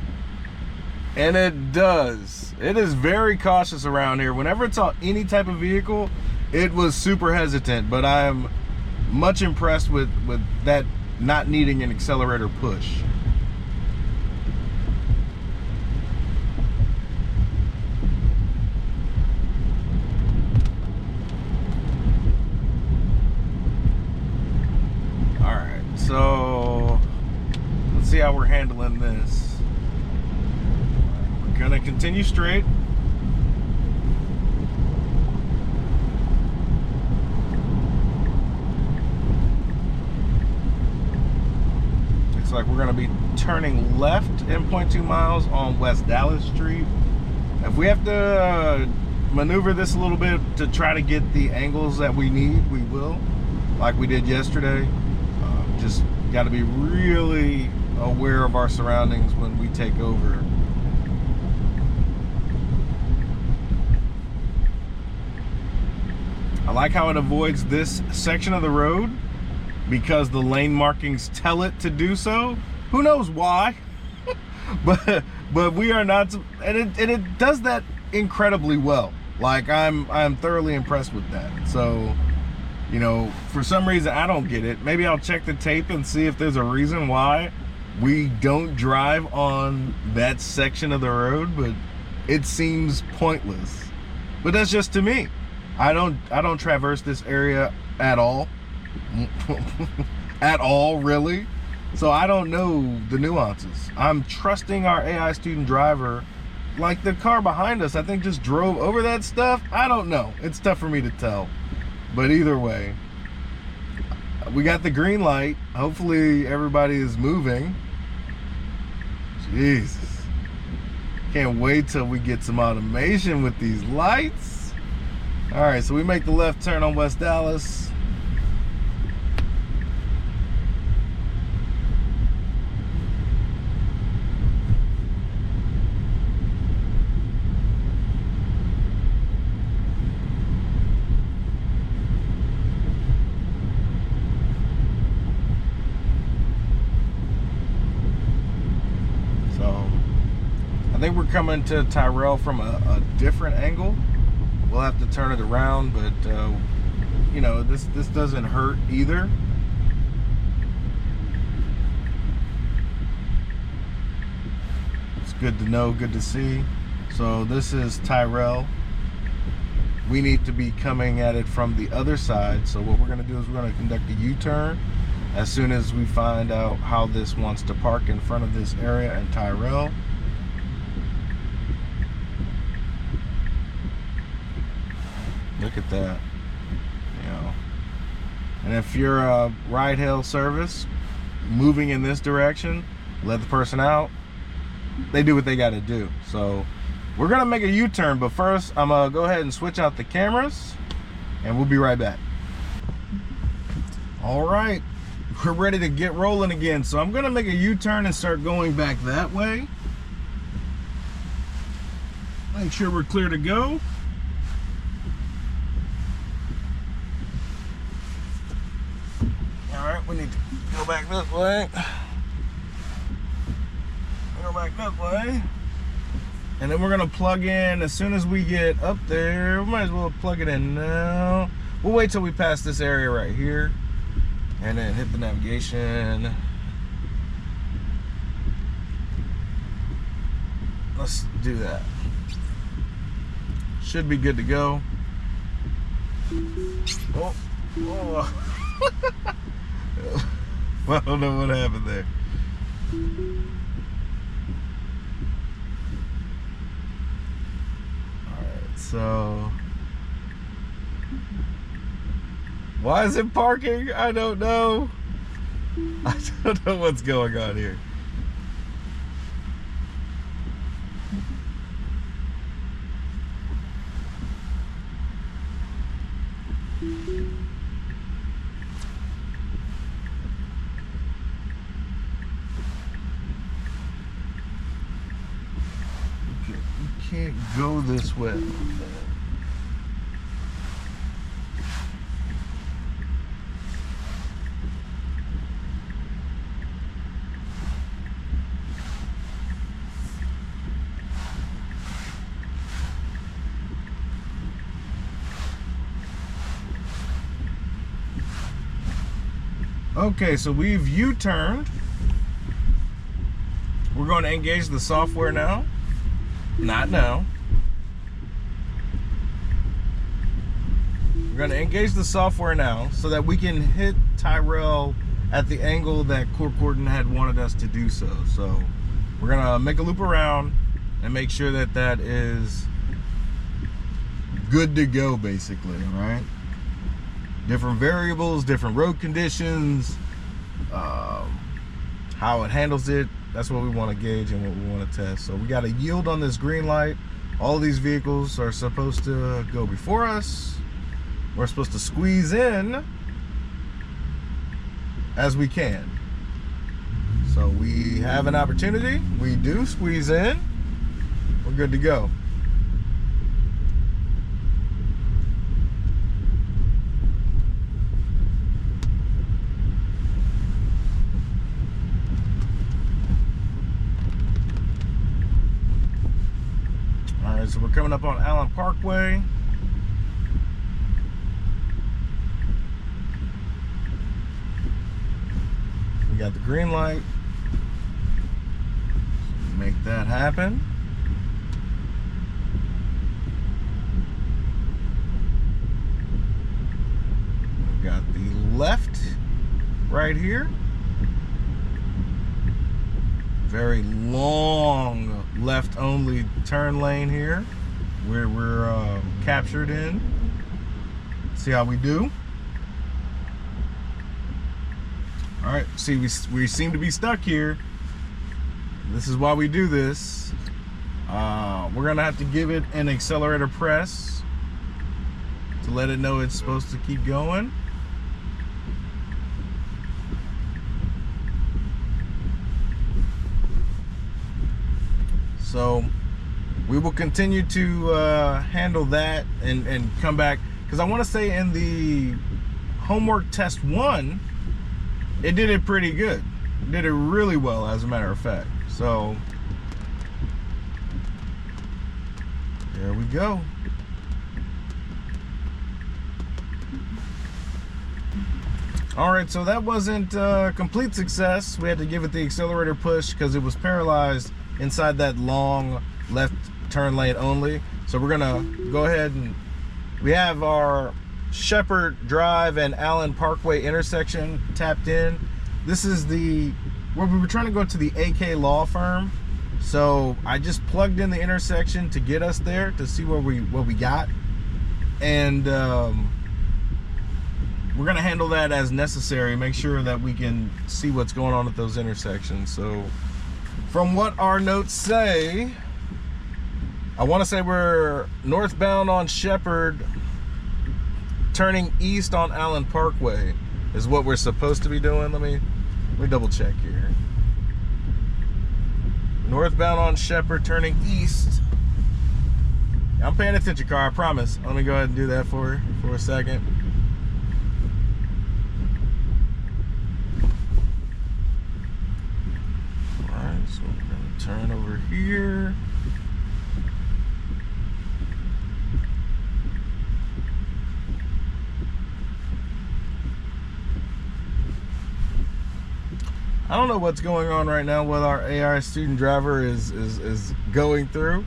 and it does. It is very cautious around here. Whenever it's on any type of vehicle, it was super hesitant, but I am much impressed with that not needing an accelerator push. So let's see how we're handling this. We're gonna continue straight. like we're gonna be turning left in 0.2 miles on West Dallas Street. If we have to maneuver this a little bit to try to get the angles that we need, we will, like we did yesterday. Just got to be really aware of our surroundings when we take over. I like how it avoids this section of the road because the lane markings tell it to do so. Who knows why? but we are not, and it does that incredibly well. Like I'm thoroughly impressed with that. So, you know, for some reason I don't get it. Maybe I'll check the tape and see if there's a reason why we don't drive on that section of the road, but it seems pointless. But that's just to me. I don't traverse this area at all. At all, really. So I don't know the nuances. I'm trusting our AI student driver. Like the car behind us, I think just drove over that stuff. I don't know. It's tough for me to tell. But either way, we got the green light. Hopefully everybody is moving. Jesus. Can't wait till we get some automation with these lights. All right, so we make the left turn on West Dallas. I think we're coming to Tirrell from a different angle. We'll have to turn it around, but you know, this doesn't hurt either. It's good to know, good to see. So this is Tirrell. We need to be coming at it from the other side. So what we're gonna do is we're gonna conduct a U-turn as soon as we find out how this wants to park in front of this area in Tirrell. Look at that, you know. And if you're a ride-hail service moving in this direction, let the person out. They do what they got to do. So we're gonna make a U-turn, but first I'm gonna go ahead and switch out the cameras, and we'll be right back. All right, we're ready to get rolling again. So I'm gonna make a U-turn and start going back that way. Make sure we're clear to go. All right, we need to go back this way. Go back this way. And then we're gonna plug in as soon as we get up there. We might as well plug it in now. We'll wait till we pass this area right here and then hit the navigation. Let's do that. Should be good to go. Oh, oh. I don't know what happened there. Alright, so why is it parking? I don't know. I don't know what's going on here. Can't go this way. Okay, so we've U-turned. We're going to engage the software now. Not now. We're going to engage the software now so that we can hit Tirrell at the angle that Corcoran had wanted us to do so. So we're going to make a loop around and make sure that that is good to go, basically, all right? Different variables, different road conditions, how it handles it. That's what we want to gauge and what we want to test. So we got a yield on this green light. All of these vehicles are supposed to go before us. We're supposed to squeeze in as we can. So we have an opportunity. We do squeeze in. We're good to go. All right, so we're coming up on Allen Parkway. We got the green light. So make that happen. We got the left right here. Very long left only turn lane here where we're captured in. See how we do. All right, see, we seem to be stuck here. This is why we do this. We're gonna have to give it an accelerator press to let it know it's supposed to keep going. So we will continue to handle that and come back, because I want to say in the homework test 1, it did it pretty good. It did it really well, as a matter of fact. So there we go. All right, so that wasn't complete success. We had to give it the accelerator push because it was paralyzed inside that long left turn lane only. So we're gonna go ahead and we have our Shepherd Drive and Allen Parkway intersection tapped in. This is where we were trying to go to the AK Lawfirm. So I just plugged in the intersection to get us there to see what we got. And we're gonna handle that as necessary, make sure that we can see what's going on at those intersections. So from what our notes say, I want to say we're northbound on Shepherd, turning east on Allen Parkway is what we're supposed to be doing. Let me double check here. Northbound on Shepherd, turning east. I'm paying attention, car, I promise. Let me go ahead and do that for a second. Alright, so we're gonna turn over here. I don't know what's going on right now, what our AI student driver is going through.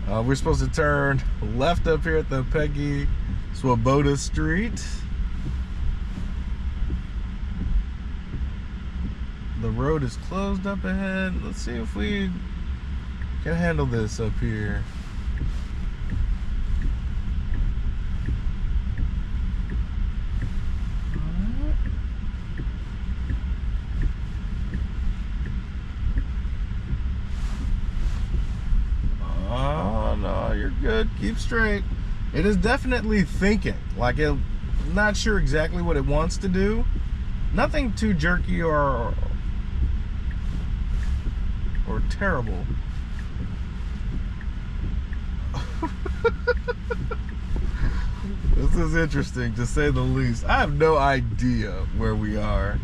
We're supposed to turn left up here at the Peggy Swoboda Street. The road is closed up ahead. Let's see if we can handle this up here. Good, keep straight. It is definitely thinking, like I'm not sure exactly what it wants to do. Nothing too jerky or terrible. This is interesting, to say the least. I have no idea where we are.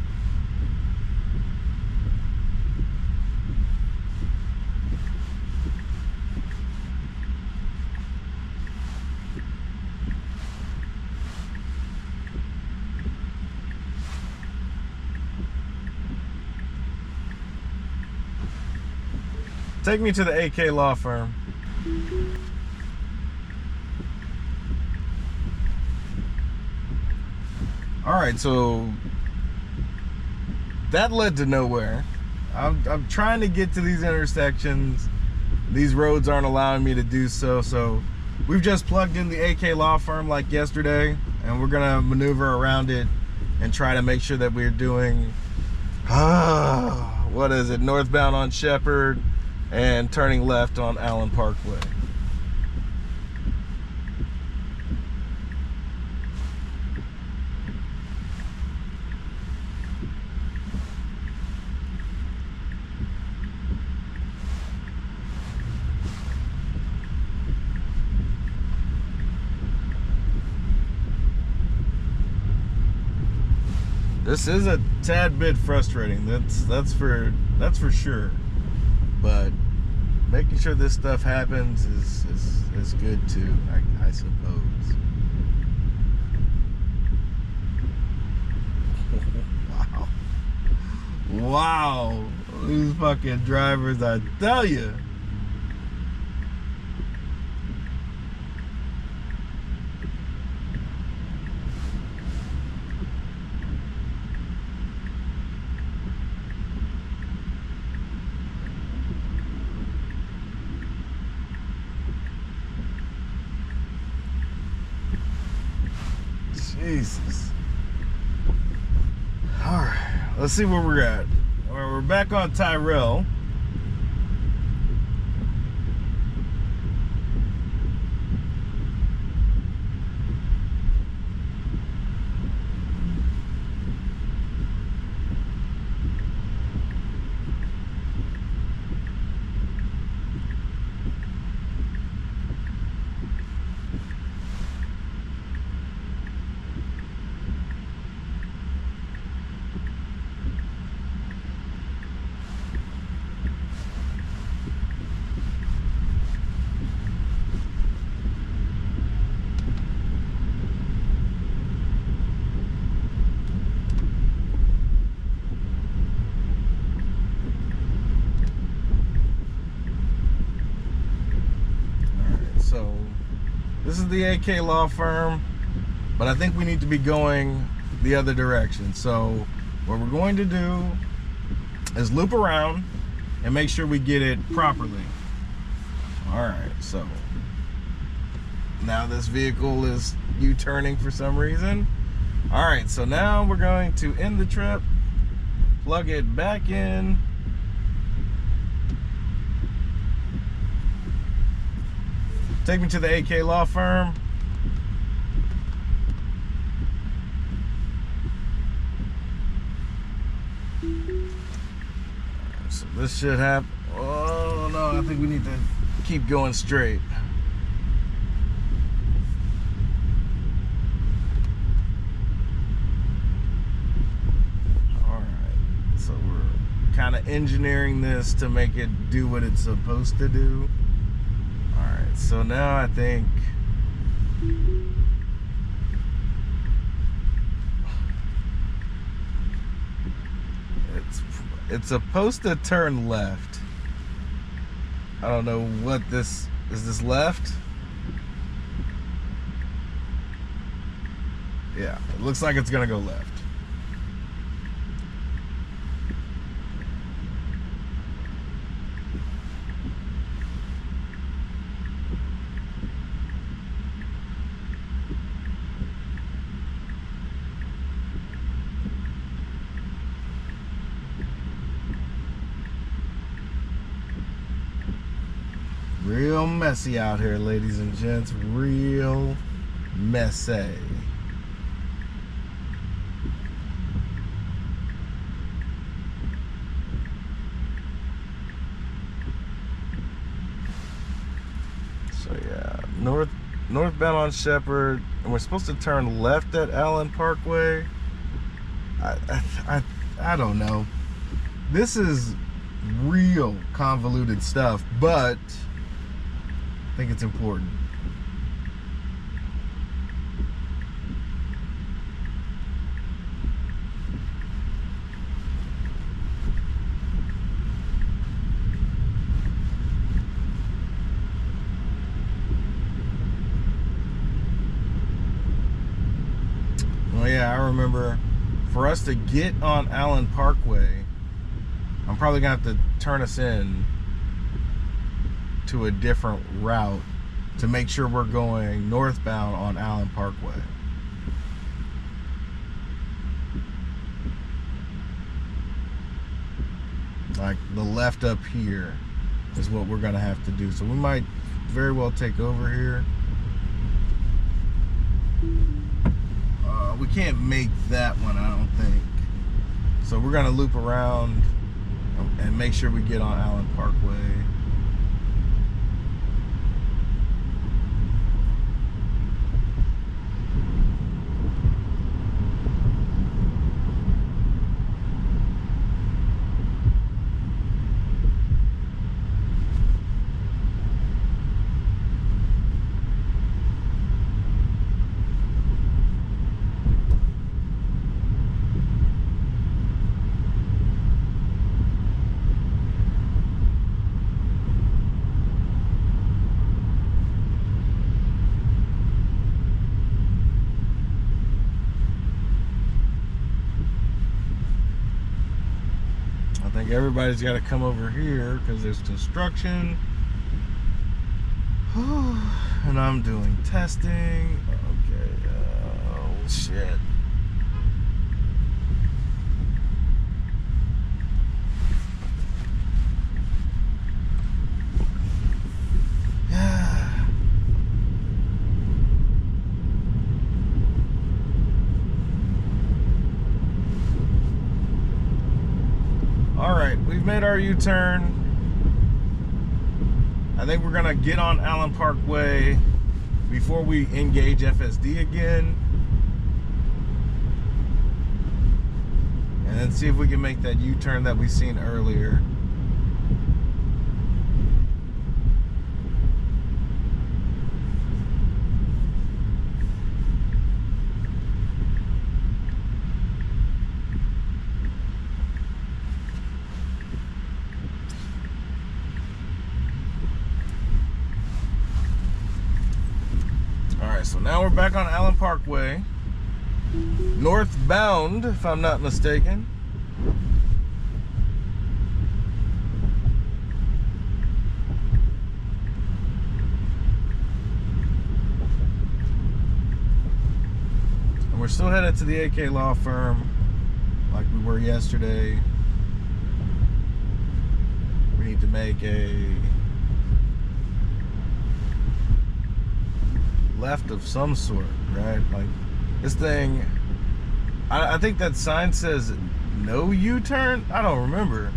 Take me to the AK Lawfirm. All right, so that led to nowhere. I'm trying to get to these intersections. These roads aren't allowing me to do so. So we've just plugged in the AK Lawfirm like yesterday, and we're gonna maneuver around it and try to make sure that we're doing What is it? Northbound on Shepherd and turning left on Allen Parkway. This is a tad bit frustrating. That's for sure. But making sure this stuff happens is good too, I suppose. Wow. These fucking drivers, I tell you. Jesus. Alright, let's see where we're at. We're back on Tirrell. This is the AK Lawfirm, but I think we need to be going the other direction. So what we're going to do is loop around and make sure we get it properly. All right, so now this vehicle is U-turning for some reason. All right, so now we're going to end the trip, plug it back in. Take me to the AK Lawfirm. So this should happen. Oh no, I think we need to keep going straight. All right, so we're kind of engineering this to make it do what it's supposed to do. So now I think it's supposed to turn left. I don't know what this is. This left? Yeah, it looks like it's gonna go left. Real messy out here, ladies and gents. Real messy. So yeah, northbound on Shepherd, and we're supposed to turn left at Allen Parkway. I don't know. This is real convoluted stuff, but I think it's important. Well, yeah, I remember for us to get on Allen Parkway, I'm probably gonna have to turn us in to a different route to make sure we're going northbound on Allen Parkway. like the left up here is what we're gonna have to do. So we might very well take over here. We can't make that one, I don't think. So we're gonna loop around and make sure we get on Allen Parkway. I think everybody's got to come over here because there's construction. And I'm doing testing. Okay. Oh, shit. Alright, we've made our U-turn. I think we're gonna get on Allen Parkway before we engage FSD again. And then see if we can make that U-turn that we seen earlier. So now we're back on Allen Parkway, northbound, if I'm not mistaken. And we're still headed to the AK Lawfirm, like we were yesterday. We need to make a left of some sort, right? Like this thing, I think that sign says no U-turn. I don't remember.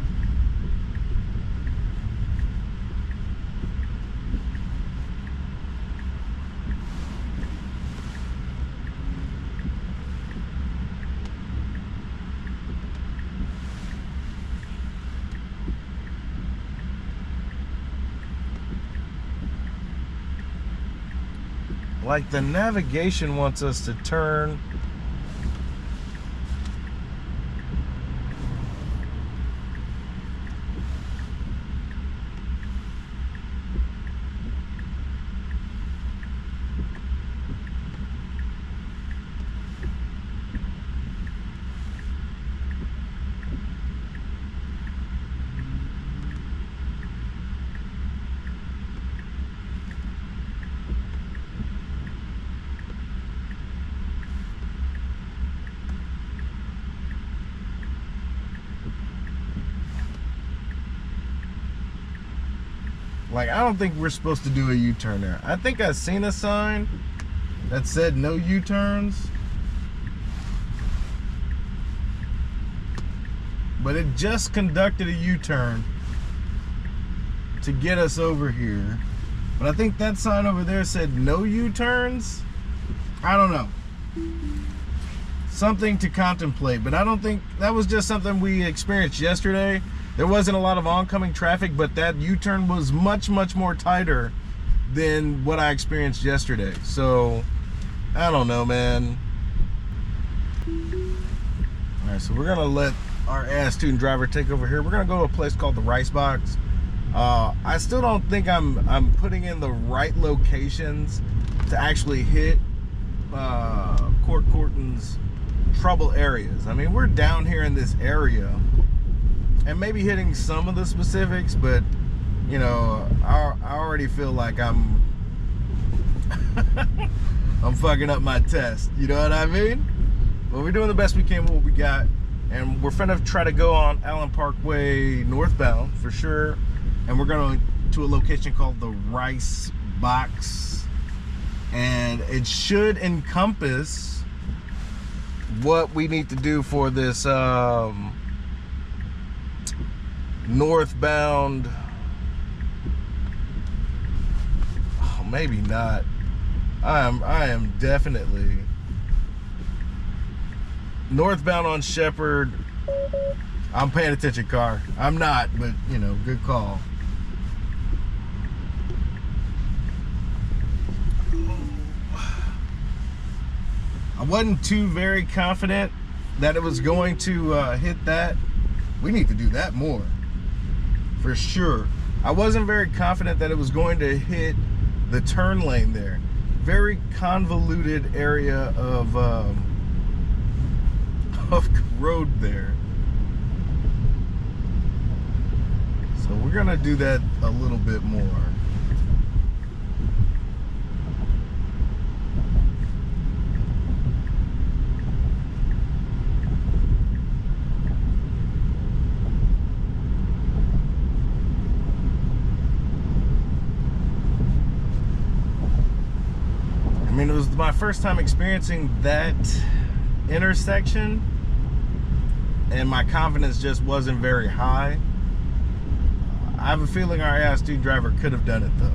Like the navigation wants us to turn. Like, I don't think we're supposed to do a U-turn there. I think I seen a sign that said no U-turns, but it just conducted a U-turn to get us over here. But I think that sign over there said no U-turns. I don't know. Something to contemplate, but I don't think that was just something we experienced yesterday. There wasn't a lot of oncoming traffic, but that U-turn was much, much more tighter than what I experienced yesterday. So, I don't know, man. All right, so we're gonna let our ass student driver take over here. We're gonna go to a place called the Ricebox. I still don't think I'm putting in the right locations to actually hit Court Corton's trouble areas. I mean, we're down here in this area and maybe hitting some of the specifics, but you know, I already feel like I'm fucking up my test, you know what I mean? But we're doing the best we can with what we got. and we're finna try to go on Allen Parkway northbound for sure, and we're going to a location called the Ricebox, and it should encompass what we need to do for this northbound. Oh, maybe not. I am definitely northbound on Shepherd. I'm paying attention, car. I'm not, but you know, good call. I wasn't too very confident that it was going to hit that. We need to do that more, for sure. I wasn't very confident that it was going to hit the turn lane there. Very convoluted area of road there. So we're gonna do that a little bit more. I mean, it was my first time experiencing that intersection, and my confidence just wasn't very high. I have a feeling our AI student driver could have done it though.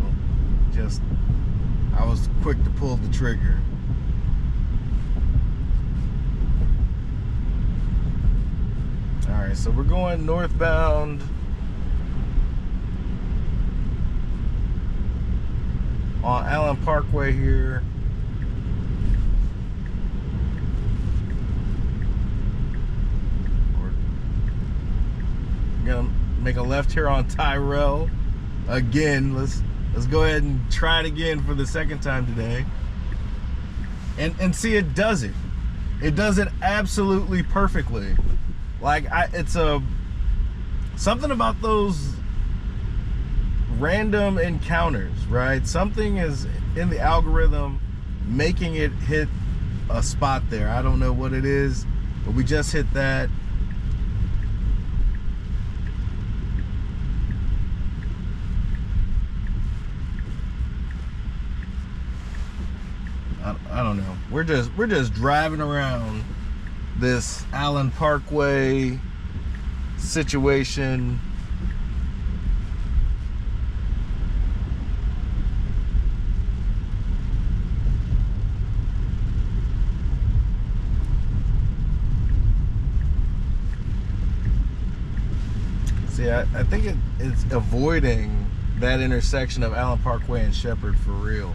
Just, I was quick to pull the trigger. All right, so we're going northbound on Allen Parkway here. Gonna make a left here on Tirrell again. Let's go ahead and try it again for the second time today, and see, it does it. It does it absolutely perfectly. Like, it's something about those random encounters, right? Something is in the algorithm making it hit a spot there. I don't know what it is, but we just hit that. I don't know. We're just driving around this Allen Parkway situation. See, I think it's avoiding that intersection of Allen Parkway and Shepherd for real.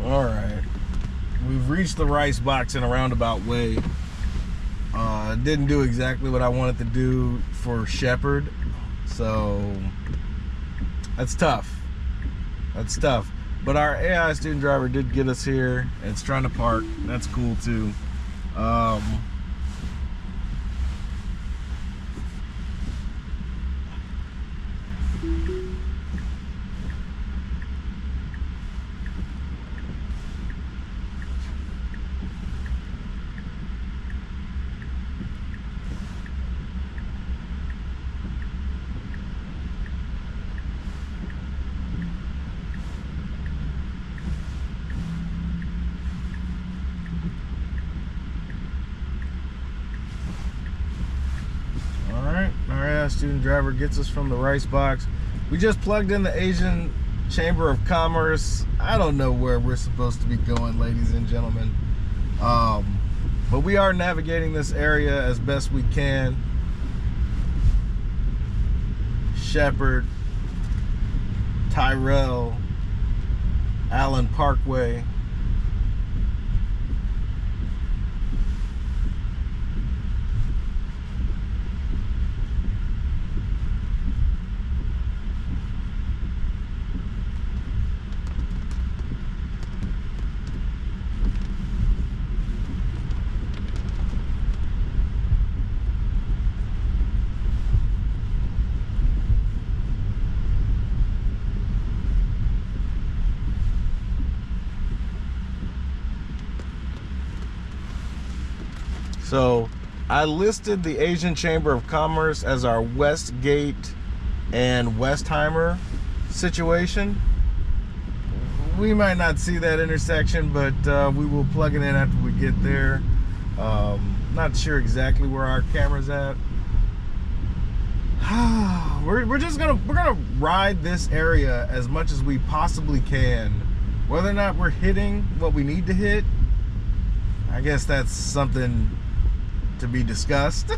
Alright, we've reached the Ricebox in a roundabout way. Didn't do exactly what I wanted to do for Shepherd, so that's tough. That's tough. But our AI student driver did get us here, and it's trying to park. That's cool too. class student driver gets us from the Ricebox. We just plugged in the Asian Chamber of Commerce. I don't know where we're supposed to be going, ladies and gentlemen. But we are navigating this area as best we can. Shepherd, Tirrell, Allen Parkway. So I listed the Asian Chamber of Commerce as our Westgate and Westheimer situation. We might not see that intersection, but we will plug it in after we get there. Not sure exactly where our camera's at. we're gonna ride this area as much as we possibly can. Whether or not we're hitting what we need to hit, I guess that's something to be discussed.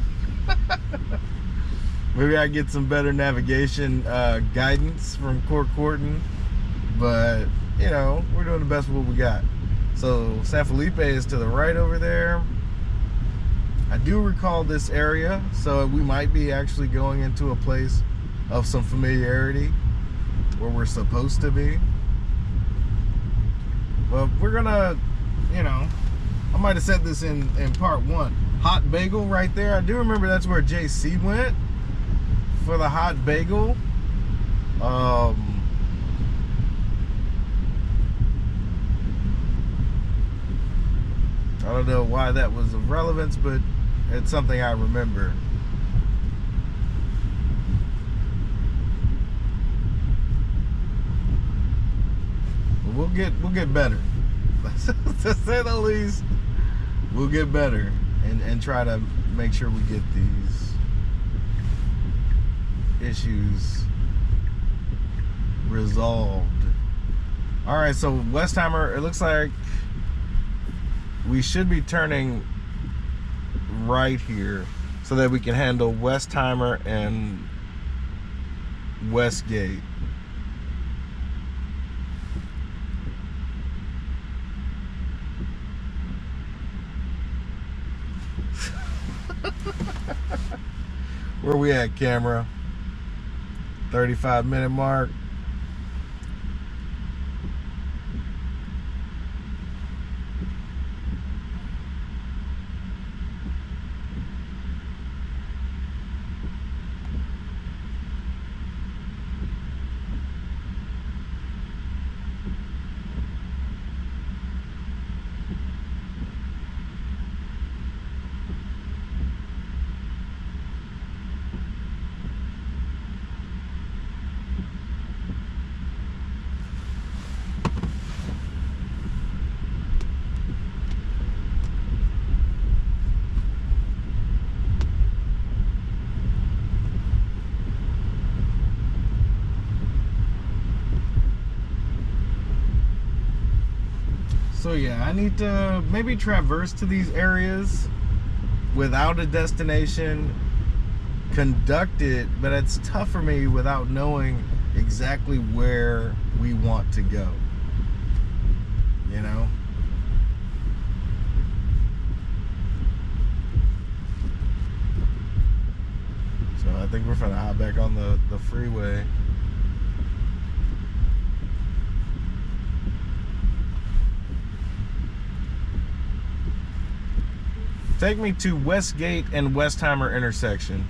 Maybe I get some better navigation guidance from Court Corton, but you know, we're doing the best with what we got. So San Felipe is to the right over there. I do recall this area, so we might be actually going into a place of some familiarity where we're supposed to be. Well, we're gonna, you know, I might have said this in part one. Hot bagel right there. I do remember that's where JC went for the hot bagel. I don't know why that was of relevance, but it's something I remember. We'll get better. To say the least, we'll get better and try to make sure we get these issues resolved. All right, so Westheimer, it looks like we should be turning right here so that we can handle Westheimer and Westgate. Where we at, camera? 35-minute mark. So yeah, I need to maybe traverse to these areas without a destination, conduct it, but it's tough for me without knowing exactly where we want to go, you know? So I think we're gonna hop back on the freeway. Take me to Westgate and Westheimer intersection.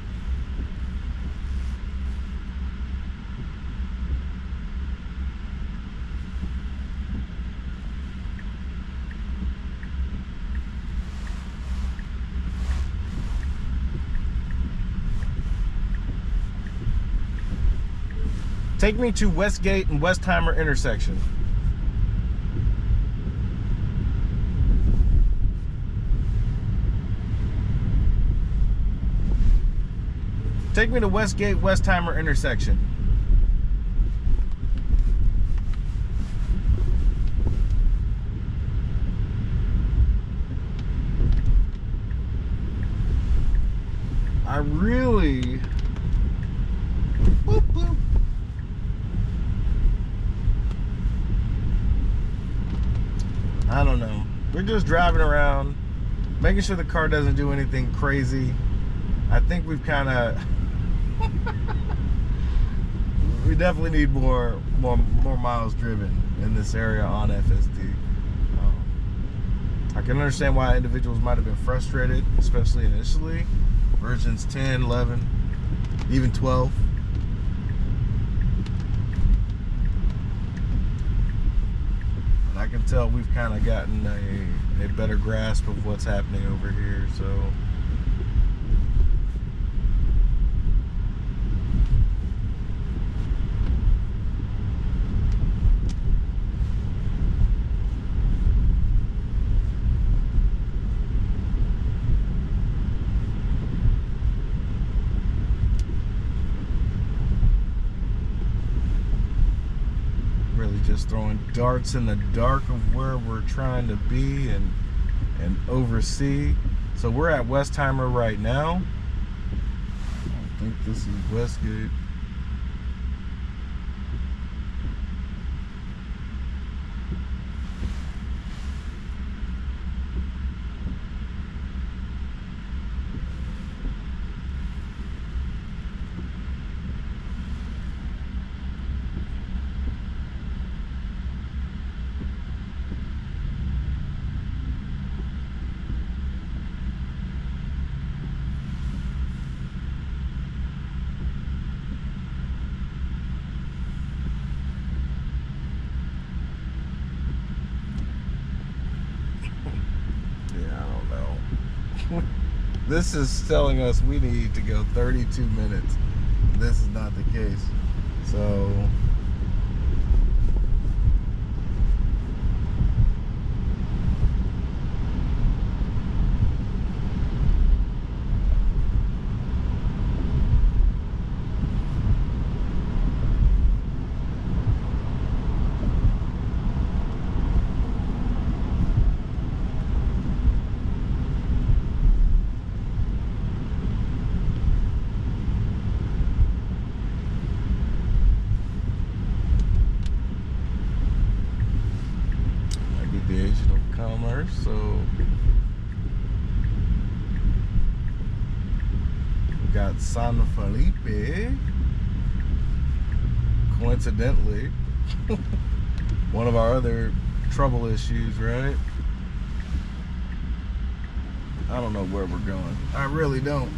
Take me to Westgate and Westheimer intersection. Take me to Westgate Westheimer intersection. I really... Boop, boop. I don't know. We're just driving around, making sure the car doesn't do anything crazy. I think we've kind of... we definitely need more miles driven in this area on FSD. I can understand why individuals might have been frustrated, especially initially. Versions 10, 11, even 12. And I can tell we've kind of gotten a better grasp of what's happening over here, so... just throwing darts in the dark of where we're trying to be and oversee. So we're at Westheimer right now. I think this is Westgate. This is telling us we need to go 32 minutes. This is not the case. So we got San Felipe, coincidentally, one of our other trouble issues, right? I don't know where we're going. I really don't.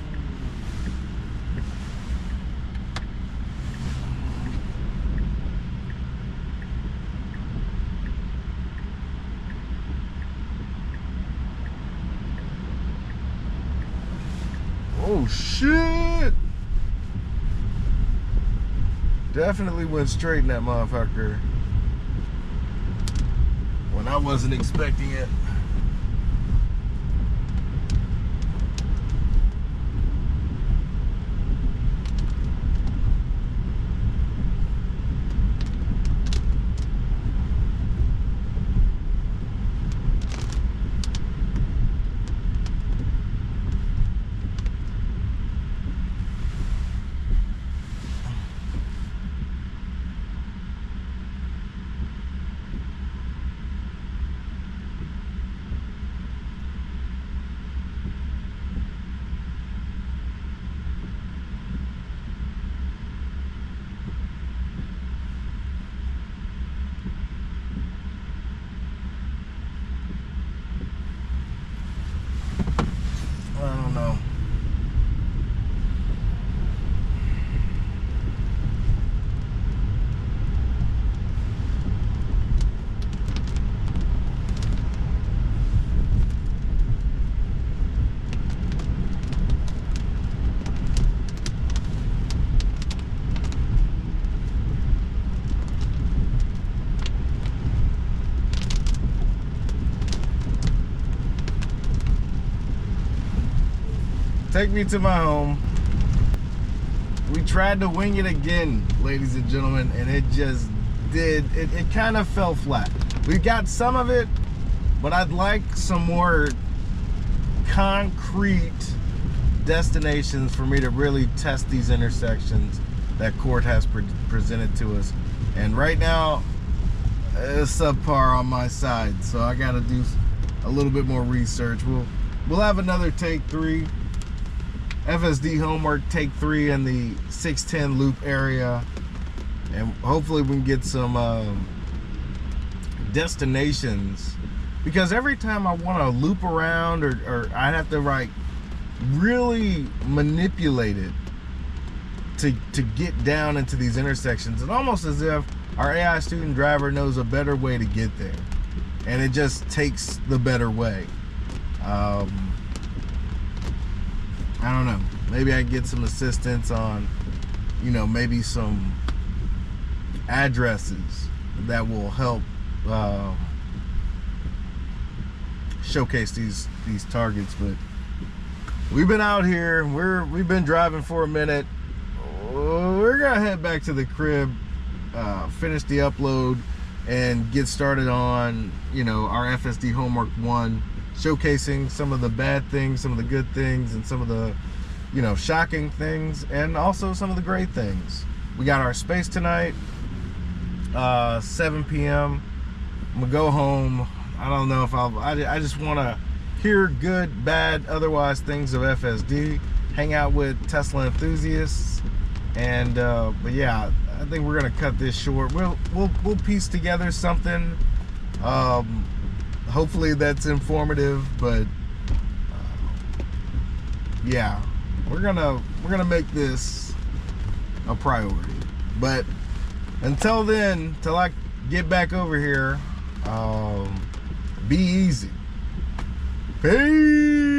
Oh shit! Definitely went straight in that motherfucker when I wasn't expecting it. Take me to my home. we tried to wing it again, ladies and gentlemen, and it just did, it kind of fell flat. We got some of it, but I'd like some more concrete destinations for me to really test these intersections that court has presented to us. And right now, it's subpar on my side, so I got to do a little bit more research. We'll have another take 3, FSD homework take 3 in the 610 loop area, and hopefully we can get some destinations, because every time I want to loop around or I'd have to like really manipulate it to get down into these intersections. It's almost as if our AI student driver knows a better way to get there, and it just takes the better way. I don't know, maybe I get some assistance on, you know, maybe some addresses that will help showcase these targets. But we've been out here, we've been driving for a minute. We're gonna head back to the crib, finish the upload, and get started on, you know, our FSD homework 1, showcasing some of the bad things, some of the good things, and some of the, you know, shocking things, and also some of the great things. We got our space tonight, 7 p.m. I'm gonna go home. I don't know if I just want to hear good, bad, otherwise things of FSD, hang out with Tesla enthusiasts, and but yeah, I think we're gonna cut this short. We'll piece together something, hopefully that's informative, but yeah, we're gonna make this a priority. But until then, till I get back over here, be easy. Peace.